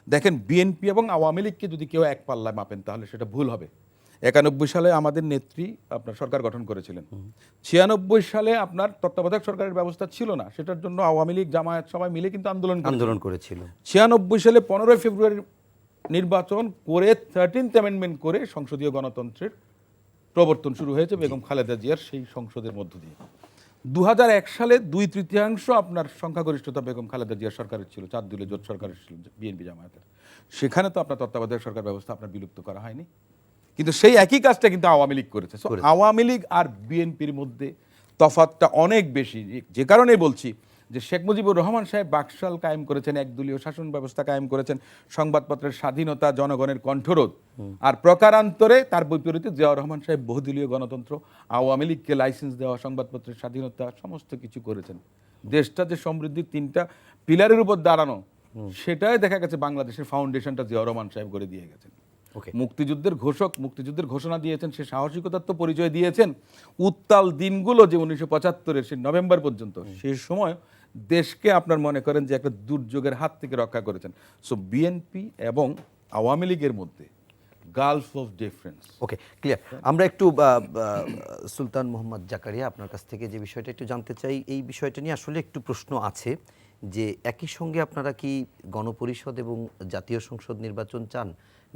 দেখেন, বিএনপি এবং আওয়ামী লীগকে যদি কেউ এক পাল্লায় মাপেন তাহলে সেটা ভুল হবে। 91 সালে আমাদের নেত্রী আপনার সরকার গঠন করেছিলেন। 96 সালে আপনার তত্ত্বাবধায়ক সরকারের ব্যবস্থা ছিল না, সেটার জন্য আওয়ামী লীগ জামায়াত সবাই মিলে কিন্তু আন্দোলন করেছিল। 96 সালে 15 ফেব্রুয়ারি নির্বাচন করে 13th অ্যামেন্ডমেন্ট করে সংসদীয় গণতন্ত্রের প্রবর্তন শুরু হয়েছে বেগম খালেদা জিয়ার সেই সংসদের মধ্য দিয়ে। 2001 সালে 2/3 আপনার সংখ্যাগরিষ্ঠতা বেগম খালেদা জিয়ার সরকারের ছিল, 4 দলীয় জোট সরকারের ছিল, বিএনপি জামায়াতের। সেখানে তো আপনার তত্ত্বাবধায়ক সরকার ব্যবস্থা আপনার বিলুপ্ত করা হয়নি, কিন্তু সেই একই কাজটা কিন্তু আওয়ামী লীগ করেছে। So, আওয়ামী লীগ আর বিএনপির মধ্যে তফাৎটা অনেক বেশি। যে কারণে বলছি যে শেখ মুজিবুর রহমান সাহেব বাকশাল কায়েম করেছেন, একদলীয় শাসন ব্যবস্থা কায়েম করেছেন, সংবাদপত্রের স্বাধীনতা, জনগণের কণ্ঠরোধ, আর প্রকারান্তরে তার বিপরীতে জিয়াউর রহমান সাহেব বহুদলীয় গণতন্ত্র, আওয়ামী লীগকে লাইসেন্স দেওয়া, সংবাদপত্রের স্বাধীনতা, সমস্ত কিছু করেছেন। দেশটা যে সমৃদ্ধির 3টা পিলারের উপর দাঁড়ানো, সেটাই দেখা গেছে বাংলাদেশের ফাউন্ডেশনটা জিয়াউর রহমান সাহেব করে দিয়ে গেছেন। ওকে, মুক্তিযুদ্ধের ঘোষক, মুক্তিযুদ্ধের ঘোষণা দিয়েছেন, সে সাহসিকতার তো পরিচয় দিয়েছেন। উত্তাল দিনগুলো যে 1975-এর সে নভেম্বর পর্যন্ত, সেই সময় দেশকে আপনার মনে করেন যে একটা দুর্যোগের হাত থেকে রক্ষা করেছেন। সো বিএনপি এবং আওয়ামী লীগের মধ্যে Gulf of difference. Okay, clear. আমরা একটু সুলতান মোহাম্মদ জাকারিয়া আপনার কাছ থেকে যে বিষয়টা একটু জানতে চাই, এই বিষয়টা নিয়ে আসলে একটু প্রশ্ন আছে যে একই সঙ্গে আপনারা কি গণপরিষদ এবং জাতীয় সংসদ নির্বাচন চান,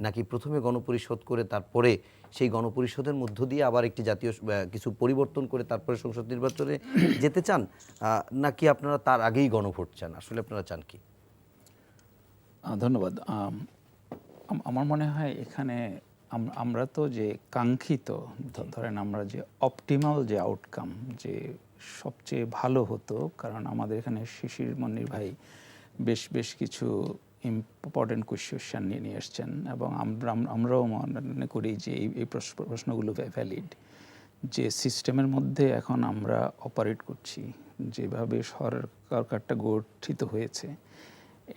নাকি প্রথমে গণপরিষদ করে তারপরে সেই গণপরিষদের মধ্য দিয়ে আবার একটি জাতীয় কিছু পরিবর্তন করে তারপরে সংসদ নির্বাচনে যেতে চান, নাকি আপনারা তার আগেই গণভোট চান? আসলে আপনারা চান কি? ধন্যবাদ। আমার মনে হয় এখানে আমরা তো যে কাঙ্ক্ষিত, ধরেন আমরা যে অপটিমাল যে আউটকাম, যে সবচেয়ে ভালো হতো, কারণ আমাদের এখানে শিশির মনির ভাই বেশ কিছু ইম্পর্টেন্ট কোয়েশ্চেন নিয়ে এসছেন, এবং আমরাও মনে করি যে এই প্রশ্নগুলো ভ্যালিড। যে সিস্টেমের মধ্যে এখন আমরা অপারেট করছি, যেভাবে সরকারটা গঠিত হয়েছে,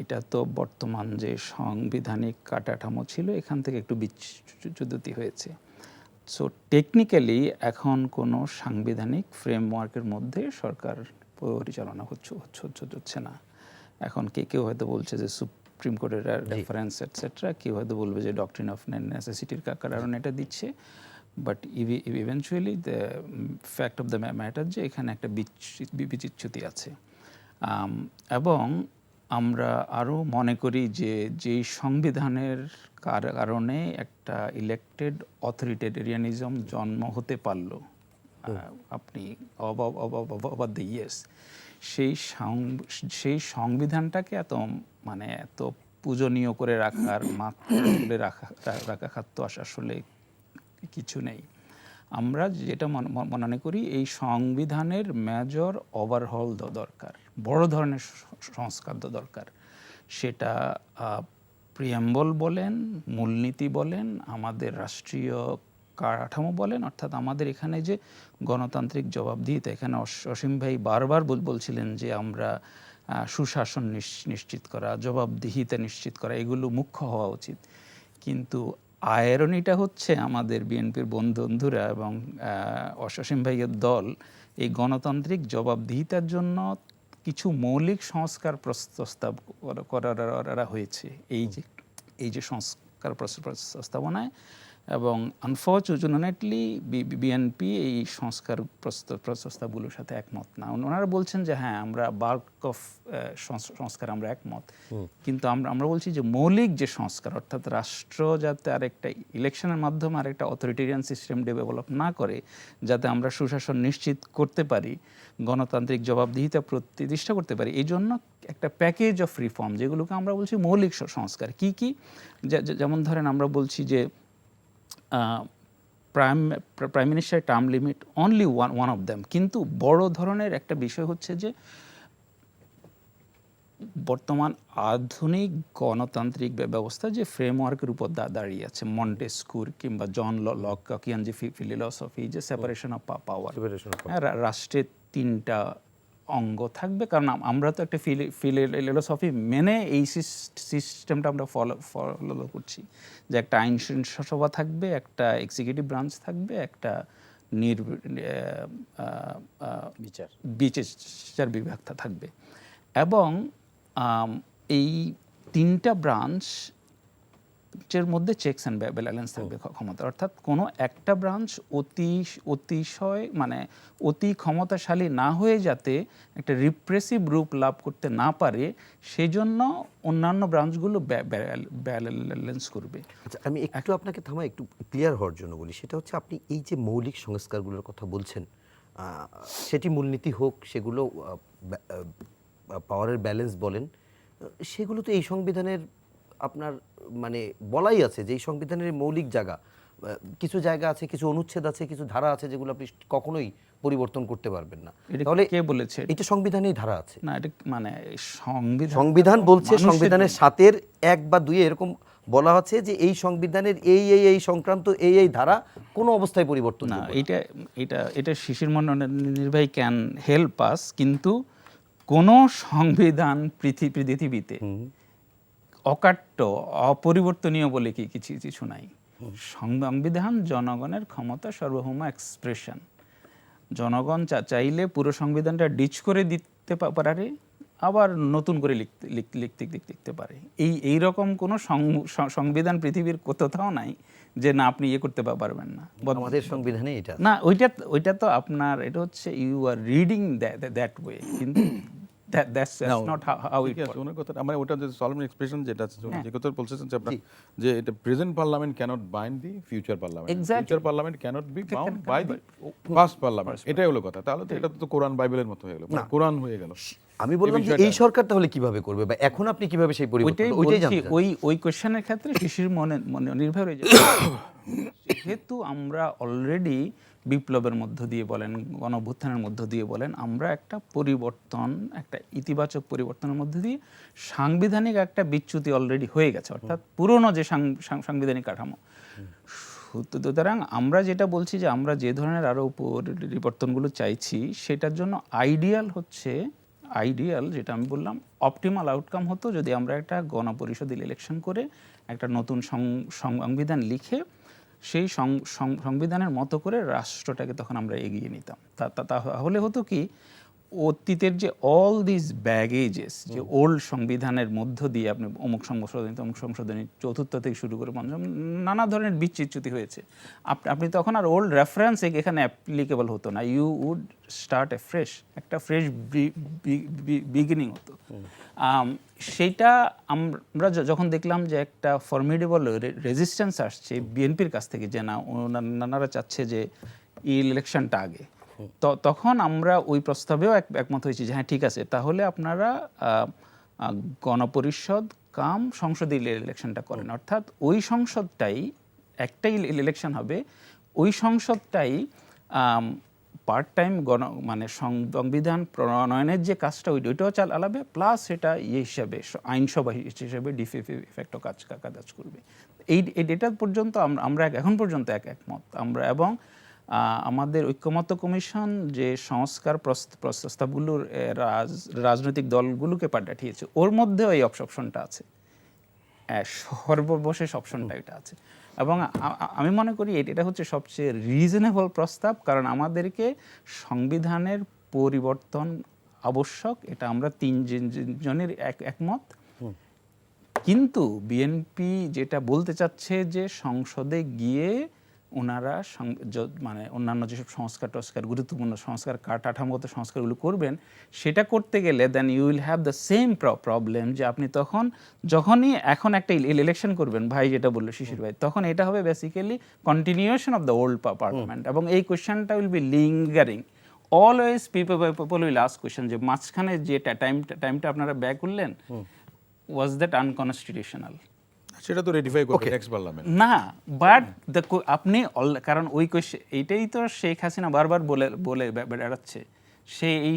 এটা তো বর্তমান যে সাংবিধানিক কাঠামো ছিল এখান থেকে একটু বিচ্যুতি হয়েছে। সো টেকনিক্যালি এখন কোনো সাংবিধানিক ফ্রেমওয়ার্কের মধ্যে সরকার পরিচালনা হচ্ছে না। এখন কেউ হয়তো বলছে যে সুপ্রিম কোর্টের রেফারেন্স এটসেট্রা, কেউ হয়তো বলবে যে ডক্ট্রিন অফ নেসেসিটির কারণে এটা দিচ্ছে। But eventually the fact of the matter যে এখানে একটা বিচ্যুতি আছে। এবং আমরা আরও মনে করি যে যেই সংবিধানের কারণে একটা ইলেক্টেড অথরিটেরিয়ানিজম জন্ম হতে পারল, আপনি অবাদ দ্য ইয়েস, সেই সংবিধানটাকে এত পূজনীয় করে রাখার, তুলে রাখা তো আসলে কিছু নেই। আমরা যেটা মনে করি এই সংবিধানের মেজর ওভারহল দরকার, বড় ধরনের সংস্কার দরকার। সেটা প্রিয়াম্বল বলেন, মূলনীতি বলেন, আমাদের রাষ্ট্রীয় কাঠামো বলেন, অর্থাৎ আমাদের এখানে যে গণতান্ত্রিক জবাবদিহিতা, এখানে অসীম ভাই বারবার বলছিলেন যে আমরা সুশাসন নিশ্চিত করা, জবাবদিহিতা নিশ্চিত করা, এগুলো মুখ্য হওয়া উচিত। কিন্তু আয়রনিটা হচ্ছে আমাদের বিএনপির বন্ধুরা এবং অসীম ভাইয়ের দল এই গণতান্ত্রিক জবাবদিহিতার জন্য কিছু মৌলিক সংস্কার প্রস্তাব করা হয়েছে। এই যে সংস্কার প্রস্তাবনায় এবং আনফর্চুনেটলি বিএনপি এই সংস্কার প্রস্তাবগুলোর সাথে একমত না। ওনারা বলছেন যে হ্যাঁ আমরা বাল্ক অফ সংস্কার আমরা একমত, কিন্তু আমরা বলছি যে মৌলিক যে সংস্কার, অর্থাৎ রাষ্ট্র যাতে আরেকটা ইলেকশনের মাধ্যমে আরেকটা অথরিটেরিয়ান সিস্টেম ডেভেলপ না করে, যাতে আমরা সুশাসন নিশ্চিত করতে পারি, গণতান্ত্রিক জবাবদিহিতা প্রতিষ্ঠা করতে পারি, এই জন্য একটা প্যাকেজ অফ রিফর্ম, যেগুলোকে আমরা বলছি মৌলিক সংস্কার। কি কি? যেমন ধরেন আমরা বলছি যে prime minister term limit only one of them, কিন্তু বড় ধরনের একটা বিষয় হচ্ছে যে বর্তমান আধুনিক গণতান্ত্রিক ব্যবস্থা যে ফ্রেমওয়ার্কের উপর দাঁড়িয়ে আছে, মন্টেস্কুর কিংবা জন লকিয়ান যে ফিলোসফি, যে সেপারেশন অফ পাওয়ার, রাষ্ট্রের 3টা অঙ্গ থাকবে, কারণ আমরা তো একটা ফিলোসফি মেনে এই সিস্টেমটা আমরা ফলো করছি, যে একটা আইন সভা থাকবে, একটা এক্সিকিউটিভ ব্রাঞ্চ থাকবে, একটা বিচার বিভাগ থাকবে। এবং এই 3টা ব্রাঞ্চের মধ্যে চেকস অ্যান্ড ব্যালেন্স থাকবে ক্ষমতা, অর্থাৎ কোনো একটা ব্রাঞ্চ অতিশয় মানে অতি ক্ষমতাশালী না হয়ে যাতে একটা রিপ্রেসিভ রূপ লাভ করতে না পারে, সেই জন্য অন্যান্য ব্রাঞ্চগুলো ব্যালেন্স করবে। আচ্ছা, আমি একটু আপনাকে থামাই, একটু ক্লিয়ার হওয়ার জন্য বলি। সেটা হচ্ছে আপনি এই যে মৌলিক সংস্কারগুলোর কথা বলছেন, সেটি মূলনীতি হোক, সেগুলো পাওয়ারের ব্যালেন্স বলেন, সেগুলো তো এই সংবিধানের আপনার মানে বলাই আছে যে এই সংবিধানের মৌলিক জায়গা, কিছু জায়গা আছে, কিছু অনুচ্ছেদ আছে, কিছু ধারা আছে যেগুলো আপনি কখনোই পরিবর্তন করতে পারবেন না। তাহলে কে বলেছে এটা সংবিধানেই ধারা আছে না? এটা মানে সংবিধান বলছে, সংবিধানের 7-এর 1 বা 2 এরকম বলা আছে যে এই সংবিধানের এই সংক্রান্ত এই ধারা কোনো অবস্থায় পরিবর্তন না। এটা শিশির মন্ডল নির্বাহী ক্যান হেল্প আস, কিন্তু কোন সংবিধান পৃথিবীতে অকাট্য অপরিবর্তনীয় বলে কিছু নাই। সংবিধান জনগণের ক্ষমতা সর্বভৌম এক্সপ্রেশন। জনগণ চাইলে পুরো সংবিধানটা ডিচ করে দিতে পারে, আবার নতুন করে লিখতে পারে। এই রকম কোনো সংবিধান পৃথিবীর কোথাও নাই যে না আপনি ইয়ে করতে পারবেন না। আমাদের সংবিধানে এটা না, ওইটা তো আপনার, এটা হচ্ছে you are reading that way, কিন্তু that's not how it works. ওনার কথা মানে ওটা যে সলভ এক্সপ্রেশন যেটা আছে, যে কথা বলছেন যে আপনারা যে এটা present parliament cannot bind the future parliament, future parliament cannot be bound by the past parliament, এটাই হলো কথা। তাহলে তো এটা তো কোরআন বাইবেলের মতো হয়ে গেল, কোরআন হয়ে গেল। আমি বললাম যে এই সরকার তাহলে কিভাবে করবে, বা এখন আপনি কিভাবে সেই পরিবর্তন, ওইটাই জানতে চাই। ওই কোশ্চেনের ক্ষেত্রে শিশির মনে নির্ভর হয়ে যায়। যেহেতু আমরা অলরেডি বিপ্লবের মধ্য দিয়ে বলেন, গণঅভ্যুত্থানের মধ্য দিয়ে বলেন, আমরা একটা পরিবর্তন, একটা ইতিবাচক পরিবর্তনের মধ্য দিয়ে সাংবিধানিক একটা বিচ্যুতি অলরেডি হয়ে গেছে, অর্থাৎ পুরনো যে সাংবিধানিক কাঠামো। সুতরাং আমরা যেটা বলছি যে আমরা যে ধরনের আরও পরিবর্তনগুলো চাইছি, সেটার জন্য আইডিয়াল যেটা আমি বললাম, অপটিমাল আউটকাম হতো যদি আমরা একটা গণপরিষদ ইলেকশন করে একটা নতুন সংবিধান লিখে সেই সংবিধানের মতো করে রাষ্ট্রটাকে তখন আমরা এগিয়ে নিতাম। তাহলে হতো কি, অতীতের যে অল দিস ব্যাগেজেস, যে ওল্ড সংবিধানের মধ্য দিয়ে আপনি অমুক সংশোধনী চতুর্থ থেকে শুরু করে পঞ্চম নানা ধরনের বিচ্যুতি হয়েছে, আপনি তখন আর ওল্ড রেফারেন্স এখানে অ্যাপ্লিকেবল হতো না। ইউ উড স্টার্ট একটা ফ্রেশ বিগিনিং হতো। সেইটা আমরা যখন দেখলাম যে একটা ফর্মিডেবল রেজিস্ট্যান্স আসছে বিএনপির কাছ থেকে, যে না ওনারা চাচ্ছে যে ইলেকশনটা আগে, তখন আমরা ওই প্রস্তাবেও একমত হয়েছি যে হ্যাঁ ঠিক আছে, তাহলে আপনারা গণপরিষদ কাম সংসদীয় ইলেকশনটা করেন, অর্থাৎ ওই সংসদটাই একটাই ইলেকশন হবে, ওই সংসদটাই পার্ট টাইম মানে সংবিধান প্রণয়নের যে কাজটা ওইটাও চালাবে, প্লাস এটা হিসাবে আইনসভা হিসেবে ডিফেক্টো কাজ করবে। এটা পর্যন্ত আমরা এখন পর্যন্ত একমত আমরা। এবং আমাদের ঐক্যমত্য কমিশন যে সংস্কার প্রস্তাবগুলোর রাজনৈতিক দলগুলোকে পাঠিয়েছে, ওর মধ্যেও এই অপশনটা আছে, সর্বশেষ অপশনটা এটা আছে। এবং আমি মনে করি এটা হচ্ছে সবচেয়ে রিজনেবল প্রস্তাব, কারণ আমাদেরকে সংবিধানের পরিবর্তন আবশ্যক, এটা আমরা 3 জনের একমত। কিন্তু বিএনপি যেটা বলতে চাচ্ছে যে সংসদে গিয়ে ওনারা মানে অন্যান্য যেসব সংস্কার গুরুত্বপূর্ণ সংস্কার কাঠামোগত সংস্কারগুলো করবেন, সেটা করতে গেলে then you will have the same problem যে আপনি যখনই এখন একটা ইলেকশন করবেন, ভাই যেটা বললো শিশির ভাই, তখন এটা হবে basically continuation of the old parliament, এবং এই কোয়েশ্চেনটা will be lingering always. People will ask question যে মাঝখানে যে টাইমটা আপনারা ব্যয় করলেন, ওয়াজ দ্যাট আনকনস্টিটিউশনাল? সেটা তো রেটিফাই করবে নেক্সট পার্লামেন্ট। না, বাট আপনি কারণ ওই এইটাই তো শেখ হাসিনা বারবার বলে বেড়াচ্ছে, সে এই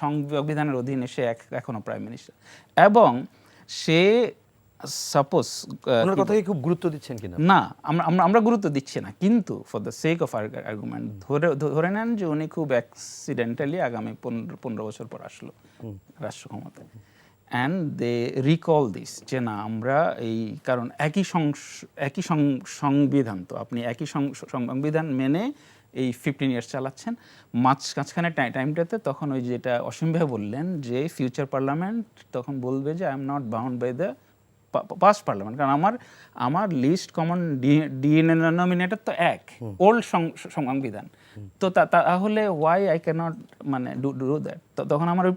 সংবিধানের অধীনে সে এখনো প্রাইম মিনিস্টার, এবং সে সাপোজ ওনার কথাকে খুব গুরুত্ব দিচ্ছেন কিনা? না, আমরা গুরুত্ব দিচ্ছি না, কিন্তু for the sake of argument ধরে নেন যে উনি খুব অ্যাক্সিডেন্টালি আগামী 15 বছর পর আসলো রাষ্ট্র ক্ষমতায়, অ্যান্ড দে রিকল দিস যে না আমরা এই, কারণ একই সংবিধান, তো আপনি একই সংবিধান মেনে এই 15 ইয়ার্স চালাচ্ছেন, মাঝখানে টাইমটাতে তখন ওই যেটা অসীম ভাই বললেন যে ফিউচার পার্লামেন্ট তখন বলবে যে I am not bound by the past parliament, কারণ আমার লিস্ট কমন ডিনোমিনেটর তো এক, ওল্ড সংবিধান, তো তাহলে ওয়াই আই ক্যানট মানে ডু দ্যাট, তখন আমার ওই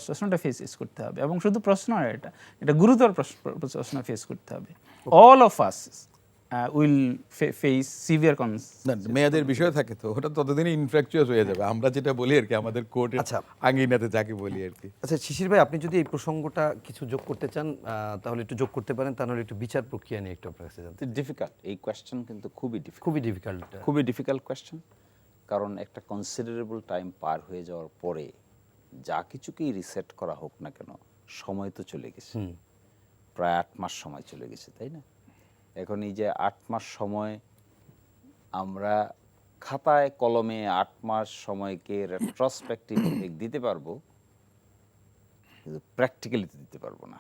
প্রশ্নটা ফেস করতে হবে, এবং শুধু প্রশ্ন নয়, এটা গুরুতর প্রশ্ন ফেস করতে হবে। All of us will face severe মেয়াদের বিষয় থাকে তো ওটা ততদিনই ইনফ্র্যাকচুয়াস হয়ে যাবে। আমরা যেটা বলি আর কি আমাদের কোর্টের আচ্ছা। আঙ্গিনাতে যাকে বলি আর কি। আচ্ছা শিশির ভাই, আপনি যদি এই প্রসঙ্গটা কিছু যোগ করতে চান তাহলে একটু যোগ করতে পারেন, তাহলে একটু বিচার প্রক্রিয়া নিয়ে একটু আপনার কাছে জানতে। ডিফিকাল্ট এই কোয়েশ্চেন, কিন্তু খুবই ডিফিকাল্ট কোয়েশ্চেন, কারণ একটা কনসিডারেবল টাইম পার হয়ে যাওয়ার পরে যা কিছুকেই রিসেট করা হোক না কেন, সময় তো চলে গেছে, প্রায় 8 মাস সময় চলে গেছে, তাই না? এখন এই যে 8 মাস সময় আমরা খাতায় কলমে 8 মাস সময়কে রেট্রোস্পেক্টিভ দিতে পারবো, কিন্তু প্র্যাকটিক্যালি দিতে পারবো না,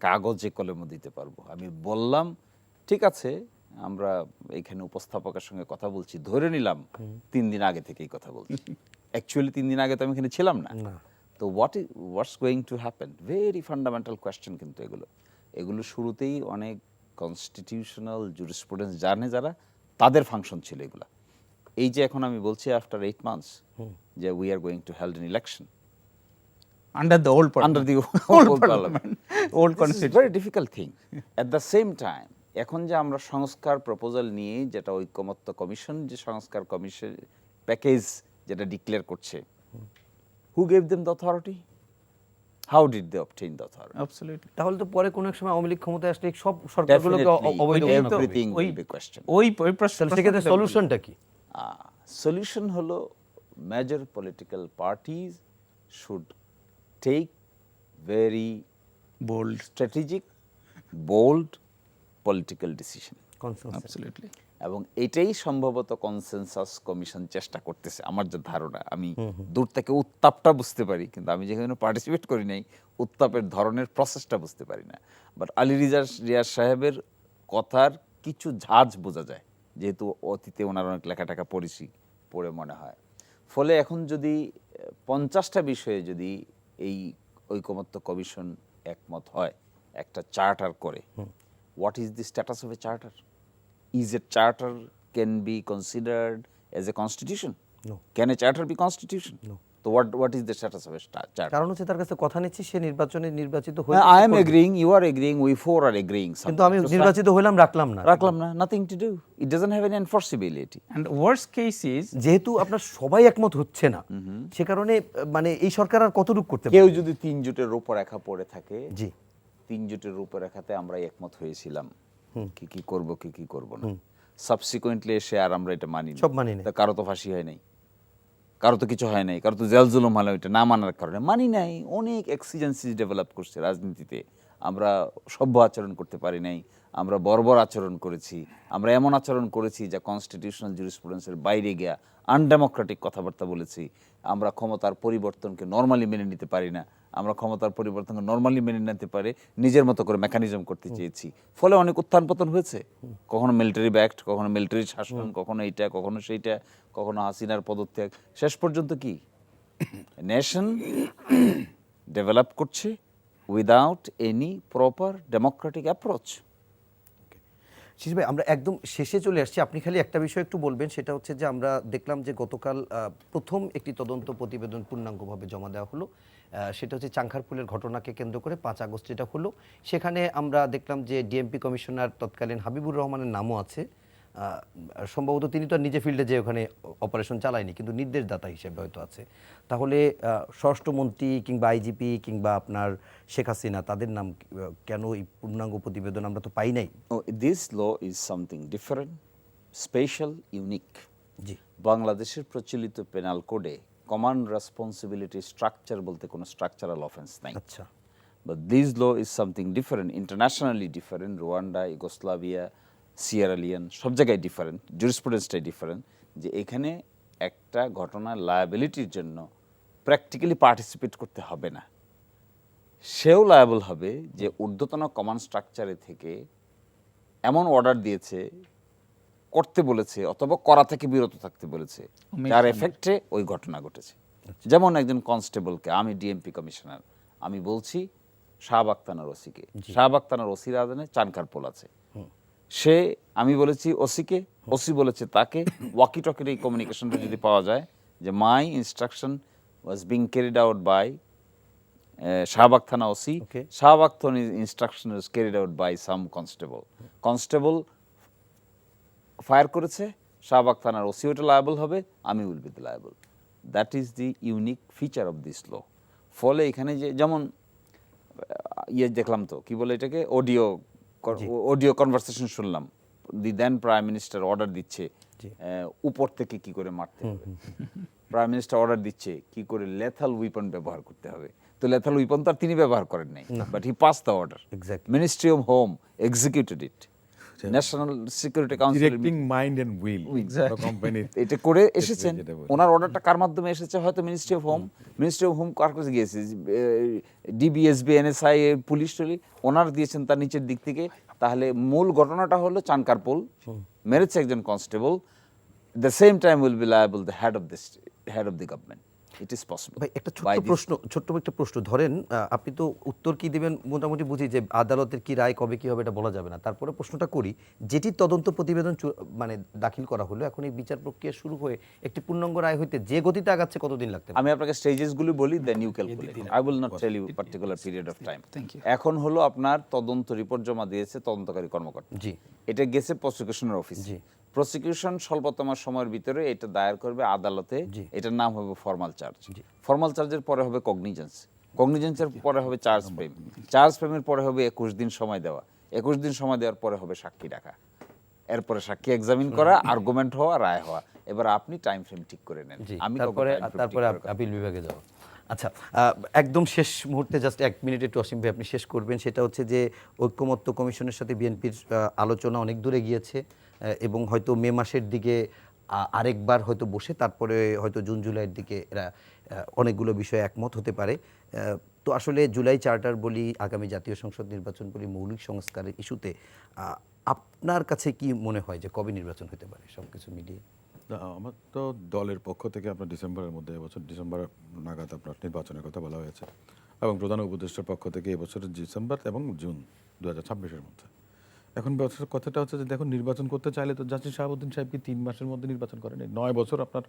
কাগজে কলমে দিতে পারবো। আমি বললাম ঠিক আছে, আমরা এখানে উপস্থাপকের সঙ্গে কথা বলছি, ধরে নিলাম 3 দিন আগে থেকেই কথা বলছি, অ্যাকচুয়ালি 3 দিন আগে তো আমি এখানে ছিলাম না। তো what's going to happen, very fundamental question, কিন্তু এগুলো শুরুতেই অনেক কনস্টিটিউশনাল জুরিসপ্রুডেন্স জানে যারা, তাদের ফাংশন ছিল এগুলা। এই যে এখন আমি বলছি আফটার 8 মান্থস যে we are going to held N election under the old under the old old parliament, old This is constitution. very difficult thing. At the same time, এখন যে আমরা সংস্কার প্রপোজাল নিয়ে, যেটা ঐকমত্য কমিশন যে সংস্কার কমিশন প্যাকেজ যেটা ডিক্লেয়ার করছে, who gave them the authority? How did they obtain the authority? Absolutely. তাহলে তো পরে কোনো এক সময় আওয়ামী লীগ ক্ষমতায় আসলে সব সরকারগুলোকে Definitely, অবৈধ ঘোষণা করবে। everything will be questioned. ওই তাহলে সেক্ষেত্রে সলিউশনটা কি? Solution হলো major political parties should take very bold, strategic, bold political decision. Consensus. absolutely. এবং এটাই সম্ভবত কনসেনসাস কমিশন চেষ্টা করতেছে, আমার যে ধারণা। আমি দূর থেকে উত্তাপটা বুঝতে পারি, কিন্তু আমি যেখানে পার্টিসিপেট করি নাই, উত্তাপের ধরনের প্রসেসটা বুঝতে পারি না। বাট আলী রিয়াজ সাহেবের কথার কিছু ঝাঁজ বোঝা যায়, যেহেতু অতীতে ওনার অনেক লেখাটাকা পড়ে মনে হয়। ফলে এখন যদি 50টা বিষয়ে যদি এই ঐকমত্য কমিশন একমত হয়, একটা চার্টার করে, what is the status of A charter? Is a charter can be considered as a constitution? No. Can a charter be constitution? No. So what is the status of a charter? কারণ হচ্ছে তার কাছে কথা নিচ্ছি, সে নির্বাচিত হয়ে I am agreeing, you are agreeing, we four are agreeing. কিন্তু আমি নির্বাচিত হইলাম, রাখলাম না, nothing to do. It doesn't have any enforceability. And worst case is যেহেতু আপনার সবাই একমত হচ্ছে না, সে কারণে মানে এই সরকার আর কতটুকু করতে কেউ পারবে? যদি 3 জোটের রূপরেখা পড়ে থাকে, জি, 3 জোটের রূপরেখাতে আমরা একমত হয়েছিলাম কি করব কি করব না, সাবসিকুয়েন্টলি এসে আর আমরা এটা মানি না, সব মানি না। তা কারো তো ফাঁসি হয় নাই, কারো তো কিছু হয় নাই, কারো তো জেল জুলুম হলো, এটা না মানার কারণে মানি নাই। অনেক এক্সিজেন্সিস ডেভেলপ করছে রাজনীতিতে, আমরা সভ্য আচরণ করতে পারি নাই, আমরা বর্বর আচরণ করেছি, আমরা এমন আচরণ করেছি যা কনস্টিটিউশনাল জুরিসপ্রুডেন্সের বাইরে গিয়া আনডেমোক্রেটিক কথাবার্তা বলেছি, আমরা ক্ষমতার পরিবর্তনকে নর্মালি মেনে নিতে পারি না, আমরা ক্ষমতার পরিবর্তনকে নর্মালি মেনে নিতে পারে নিজের মতো করে মেকানিজম করতে চেয়েছি। ফলে অনেক উত্থান পতন হয়েছে, কখনো মিলিটারি ব্যাক্ট, কখনো মিলিটারি শাসন, কখনো এইটা, কখনো সেইটা, কখনো হাসিনার পদত্যাগ। শেষ পর্যন্ত কি নেশন ডেভেলপ করছে, without any proper democratic approach. শিশির ভাই, আমরা একদম শেষে চলে আসছি। আপনি খালি একটা বিষয় একটু বলবেন, সেটা হচ্ছে যে আমরা দেখলাম যে গতকাল প্রথম একটি তদন্ত প্রতিবেদন পূর্ণাঙ্গভাবে জমা দেওয়া হলো। সেটা হচ্ছে চাংখারপুলের ঘটনাকে কেন্দ্র করে 5 আগস্ট যেটা হলো, সেখানে আমরা দেখলাম যে ডিএমপি কমিশনার তৎকালীন হাবিবুর রহমানের নামও আছে। সম্ভবত তিনি তো আর নিজে ফিল্ডে যে ওখানে অপারেশন চালায়নি, কিন্তু নির্দেশদাতা হিসেবে হয়তো আছে। তাহলে স্বরাষ্ট্রমন্ত্রী কিংবা আইজিপি কিংবা আপনার শেখ হাসিনা, তাদের নাম কেন এই পূর্ণাঙ্গ প্রতিবেদন আমরা তো পাই নাই? Oh, this law is something different, special, unique. জি, বাংলাদেশের প্রচলিত পেনাল কোডে কমান্ড রেসপন্সিবিলিটি স্ট্রাকচার বলতে কোনো স্ট্রাকচারাল অফেন্স নাই। আচ্ছা, But this law is something different, internationally different. Rwanda, Yugoslavia, Sierra Leone সব জায়গায় ডিফারেন্ট, জুরিসপ্রুডেন্সটাই ডিফারেন্ট, যে এখানে একটা ঘটনার লায়াবিলিটির জন্য প্র্যাকটিক্যালি পার্টিসিপেট করতে হবে না, সেও লায়াবল হবে যে ঊর্ধ্বতন কমান্ড স্ট্রাকচারে থেকে এমন অর্ডার দিয়েছে, করতে বলেছে অথবা করা থেকে বিরত থাকতে বলেছে, যার এফেক্টে ওই ঘটনা ঘটেছে। যেমন একজন কনস্টেবলকে, আমি ডিএমপি কমিশনার, আমি বলছি শাহবাগ থানার ওসিকে, শাহবাগ থানার ওসির আদানে চানকারপোল আছে, সে আমি বলেছি ওসিকে, ওসি বলেছে তাকে, ওয়াকি টকির এই কমিউনিকেশনটা যদি পাওয়া যায় যে my instruction was being carried out by Shahbag থানা ওসি, Okay. শাহবাগ থানা instruction was carried out by some constable, constable fire করেছে, শাহবাগ থানার ওসি ওটা লায়াবল হবে, আমি will be the liable. That is the unique feature of this law. ফলে এখানে যে যেমন ইয়ে দেখলাম তো কি বলে এটাকে, অডিও কনভারসেশন শুনলাম, দি দেন প্রাইম মিনিস্টার অর্ডার দিচ্ছে উপর থেকে কি করে মারতে হবে, প্রাইম মিনিস্টার অর্ডার দিচ্ছে কি করে লেথাল উইপন ব্যবহার করতে হবে। তো লেথাল উইপন তো আর তিনি ব্যবহার করেন নাই, but he pass the order, Exactly. Ministry of home executed it, national security council directing mind and will কোম্পানির এটা করে এসেছেন। যেটা বলে। ওনার অর্ডারটা কার মাধ্যমে এসেছে? হয়তো ministry of home, ministry of home কার কাছে গিয়েছে, ডিবিএসবি, এনএসআই, পুলিশ টুলি ওনার দিয়েছেন তার নিচের দিক থেকে। তাহলে মূল ঘটনাটা হলো চানকারপোল মেরেছে একজন constable, the same time will be liable the head of the government. It is possible. ভাই একটা ছোট্ট একটা প্রশ্ন ধরেন, আপনি তো উত্তর কি দিবেন মোটামুটি বুঝি যে আদালতের কি রায় কবে কি হবে এটা বলা যাবে না, তারপরে প্রশ্নটা করি, যেটি তদন্ত প্রতিবেদন মানে দাখিল করা হলো, এখন এই বিচার প্রক্রিয়া শুরু হয়ে একটি পূর্ণাঙ্গ রায় হইতে যে গতিতে আগাচ্ছে কতদিন লাগতে পারে? আমি আপনাকে স্টেজেসগুলি বলি, then you calculate. I will not tell you particular period of time. এখন হলো আপনার তদন্ত রিপোর্ট জমা দিয়েছে তদন্তকারী কর্মকর্তা, জি, এটা গেছে প্রসিকিউশনের অফিস, প্রসিকিউশন স্বল্পতম সময়ের ভিতরে এটা দায়ের করবে আদালতে, এটার নাম হবে ফর্মাল চার্জ, ফর্মাল চার্জের পরে হবে কগনিজেন্স, কগনিজেন্সের পরে হবে চার্জ ফ্রেম, চার্জ ফ্রেমের পরে হবে 21 দিন সময় দেওয়া, 21 দিন সময় দেওয়ার পরে হবে সাক্ষী ডাকা, এরপরে সাক্ষী এক্সামিন করা, আর্গুমেন্ট হওয়া, রায় হওয়া। এবার আপনি টাইম ফ্রেম ঠিক করে নেন, আমি তারপরে আপিল বিভাগে যাওয়া। আচ্ছা, একদম শেষ মুহূর্তে জাস্ট 1 মিনিট একটু অসীম ভাই আপনি শেষ করবেন, সেটা হচ্ছে যে ঐক্যমত্য কমিশনের সাথে বিএনপির আলোচনা অনেক দূরে গিয়েছে এবং হয়তো মে মাসের দিকে আরেকবার হয়তো বসে তারপরে হয়তো জুন জুলাইয়ের দিকে এরা অনেকগুলো বিষয়ে একমত হতে পারে। তো আসলে জুলাই চার্টার বলি, আগামী জাতীয় সংসদ নির্বাচন বলি, মৌলিক সংস্কারের ইস্যুতে আপনার কাছে কি মনে হয় যে কবে নির্বাচন হতে পারে সব কিছু মিলিয়ে? না, আমার তো দলের পক্ষ থেকে আপনার ডিসেম্বরের মধ্যে, এবছর ডিসেম্বর নাগাদ আপনার নির্বাচনের কথা বলা হয়েছে, এবং প্রধান উপদেষ্টার পক্ষ থেকে এবছরের ডিসেম্বর এবং জুন 2026-এর মধ্যে। এখন বছরের কথাটা হচ্ছে যে দেখুন, নির্বাচন করতে চাইলে তো জাস্টিস শাহাবুদ্দিন সাহেব কি 3 মাসের মধ্যে নির্বাচন করেন? 9 বছর আপনার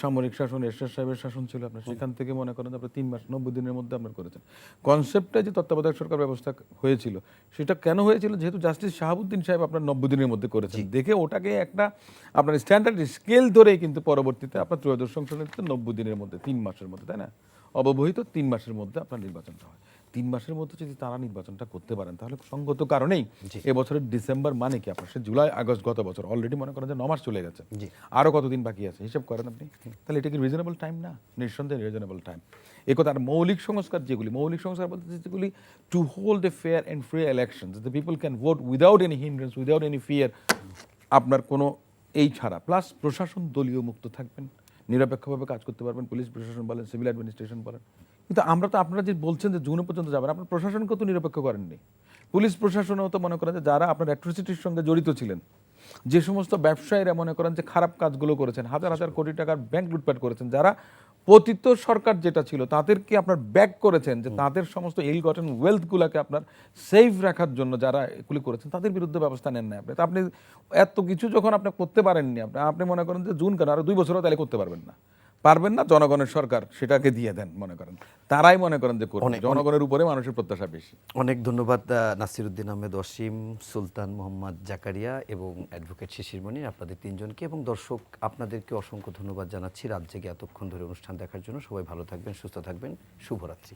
সামরিক শাসন, এরশাদ সাহেবের শাসন ছিল আপনার, সেখান থেকে মনে করেন আপনার 3 মাস 90 দিনের মধ্যে আপনার করেছেন। কনসেপ্টটা যে তত্ত্বাবধায়ক সরকার ব্যবস্থা হয়েছিল, সেটা কেন হয়েছিল? যেহেতু জাস্টিস শাহাবুদ্দিন সাহেব আপনার 90 দিনের মধ্যে করেছেন, দেখে ওটাকে একটা আপনার স্ট্যান্ডার্ড স্কেল ধরেই কিন্তু পরবর্তীতে আপনার ত্রয়োদশ সংসদের 90 দিনের মধ্যে, 3 মাসের মধ্যে, তাই না, অব্যবহিত 3 মাসের মধ্যে আপনার নির্বাচনটা হয়। 3 মাসের মধ্যে যদি তারা নির্বাচনটা করতে পারেন, তাহলে সঙ্গত কারণেই এবছরের ডিসেম্বর মানে কি আপনার সে জুলাই আগস্ট, গত বছর অলরেডি মনে করেন যে 9 মাস চলে গেছে, আরও কতদিন বাকি আছে হিসাব করেন আপনি, তাহলে এটা কি রিজনেবল টাইম না? নিঃসন্দেহে রিজনেবল টাইম। এই কথা। আর মৌলিক সংস্কার যেগুলি, মৌলিক সংস্কার বলতে যেগুলি to hold a fair and free election, the people can vote without any hindrance, without any fear, আপনার কোনো এই ছাড়া, প্লাস প্রশাসন দলীয় মুক্ত থাকবেন, নিরপেক্ষভাবে কাজ করতে পারবেন, পুলিশ প্রশাসন বলেন, সিভিল অ্যাডমিনিস্ট্রেশন বলেন। কিন্তু আমরা তো, আপনারা যে বলছেন যে জুন পর্যন্ত যাবেন, আপনার প্রশাসনকেও তো নিরপেক্ষ করেননি। পুলিশ প্রশাসনেও তো মনে করেন যে যারা আপনার অ্যাট্রোসিটির সঙ্গে জড়িত ছিলেন, যে সমস্ত ব্যবসায়ীরা মনে করেন যে খারাপ কাজগুলো করেছেন, হাজার হাজার কোটি টাকার ব্যাংক লুটপাট করেছেন, যারা পতিত সরকার যেটা ছিল তাদেরকে আপনার ব্যাক করেছেন, যে তাদের সমস্ত ইল গটেন ওয়েলথগুলোকে আপনার সেফ রাখার জন্য যারা এগুলি করেছেন তাদের বিরুদ্ধে ব্যবস্থা নেন না আপনি। তা আপনি এত কিছু যখন আপনি করতে পারেননি, আপনি মনে করেন যে জুন কেন আরো 2 বছরও তাহলে করতে পারবেন না, জনগণের সরকার সেটাকে দিয়ে দেন, মনে করেন তারাই মনে করেন যে করবে, জনগণের উপরে মানুষের প্রত্যাশা বেশি। অনেক ধন্যবাদ নাসিরউদ্দিন আহমেদ অসীম, সুলতান মোহাম্মদ জাকারিয়া এবং অ্যাডভোকেট শিশির মনির, আপনাদের তিনজনকে, এবং দর্শক আপনাদেরকে অসংখ্য ধন্যবাদ জানাচ্ছি রাত জেগে এতক্ষণ ধরে অনুষ্ঠান দেখার জন্য। সবাই ভালো থাকবেন, সুস্থ থাকবেন, শুভরাত্রি।